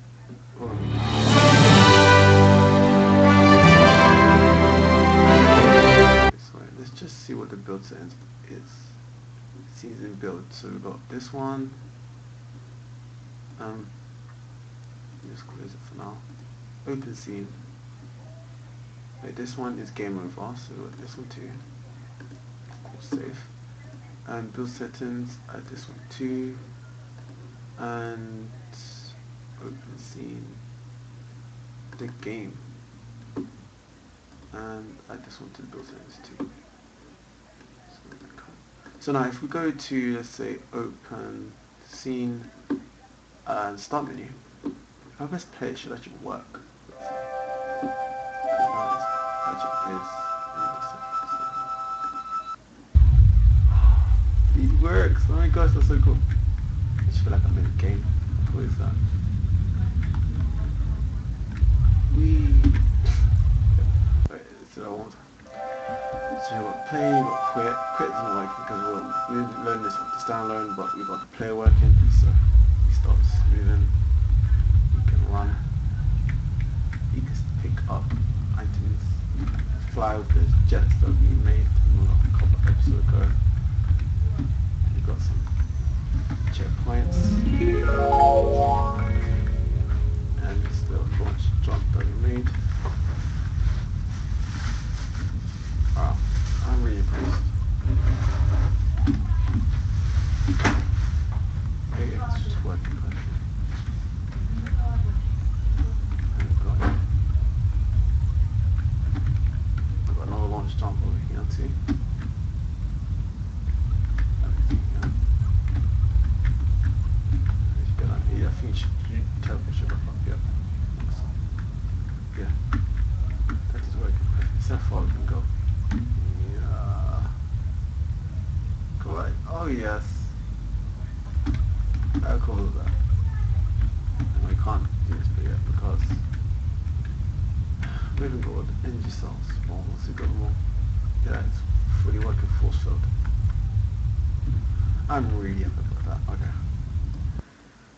S1: So let's just see what the build settings is. It seems in build. So we've got this one. Just close it for now. Open scene. Wait, this one is game over, so we've got this one too. Save. And build settings, add this one too. And open scene. The game. And add this one to the build settings too. So now if we go to, let's say, open scene and start menu, if I press play, it should actually work. It works! Oh my gosh, that's so cool. I just feel like I'm in a game. What is that? Wait, so I want. So we've got play, we've got quit. Quit doesn't work because we didn't learn this with the standalone, but we've got the player working, so he stops moving. He can run. He can pick up items. Fly with the jets that we made a couple of episodes ago. We've got some checkpoints. And still a launch jump that we made. Wow, I'm really impressed. Okay, it's just working perfectly. I've got another launch jump over here too. Everything here. Yeah, I think you should teleport should back up, yeah. Yeah. That is working perfectly. It's how far we can go. Yeah. Correct. Oh yes. How cool is that? And I can't do this bit yet because we haven't got energy cells. Well, once we've got more, yeah, it's fully working force field. I'm really happy about that. Okay.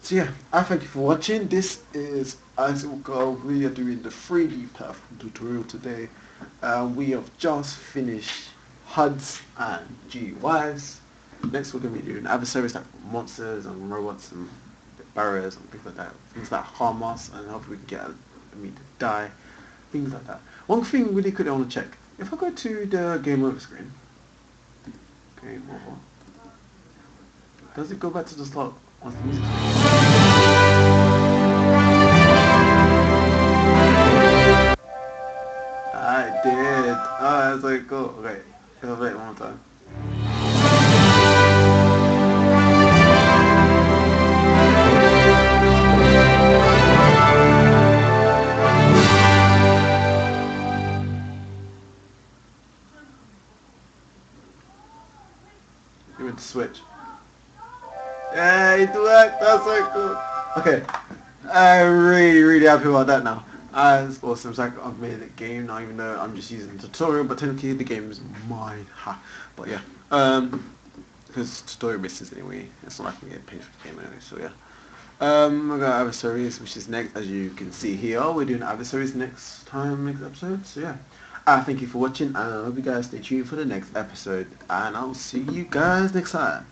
S1: So yeah, I thank you for watching. This is As It Will Go. We are doing the 3D platform tutorial today. We have just finished HUDs and GUIs. Next we're going to be doing adversaries like monsters and robots and barriers and things like that. Things that harm us and hopefully we can get me to die. Things like that. One thing really quickly I want to check. If I go to the game over screen, game over, does it go back to the start once the music starts? I did. Oh, that's so cool. Okay, let's wait one more time. to switch. Yeah, it worked. That's so cool. Okay, I'm really happy about that now. It's awesome. It's like I've made a game now, even though I'm just using the tutorial, but technically the game is mine. Ha. But yeah, because tutorial basis anyway. It's not like I can get paid for the game anyway. So yeah. We got adversaries, which is next, as you can see here. We're doing adversaries next episode. So yeah. Thank you for watching, and I hope you guys stay tuned for the next episode. And I'll see you guys next time.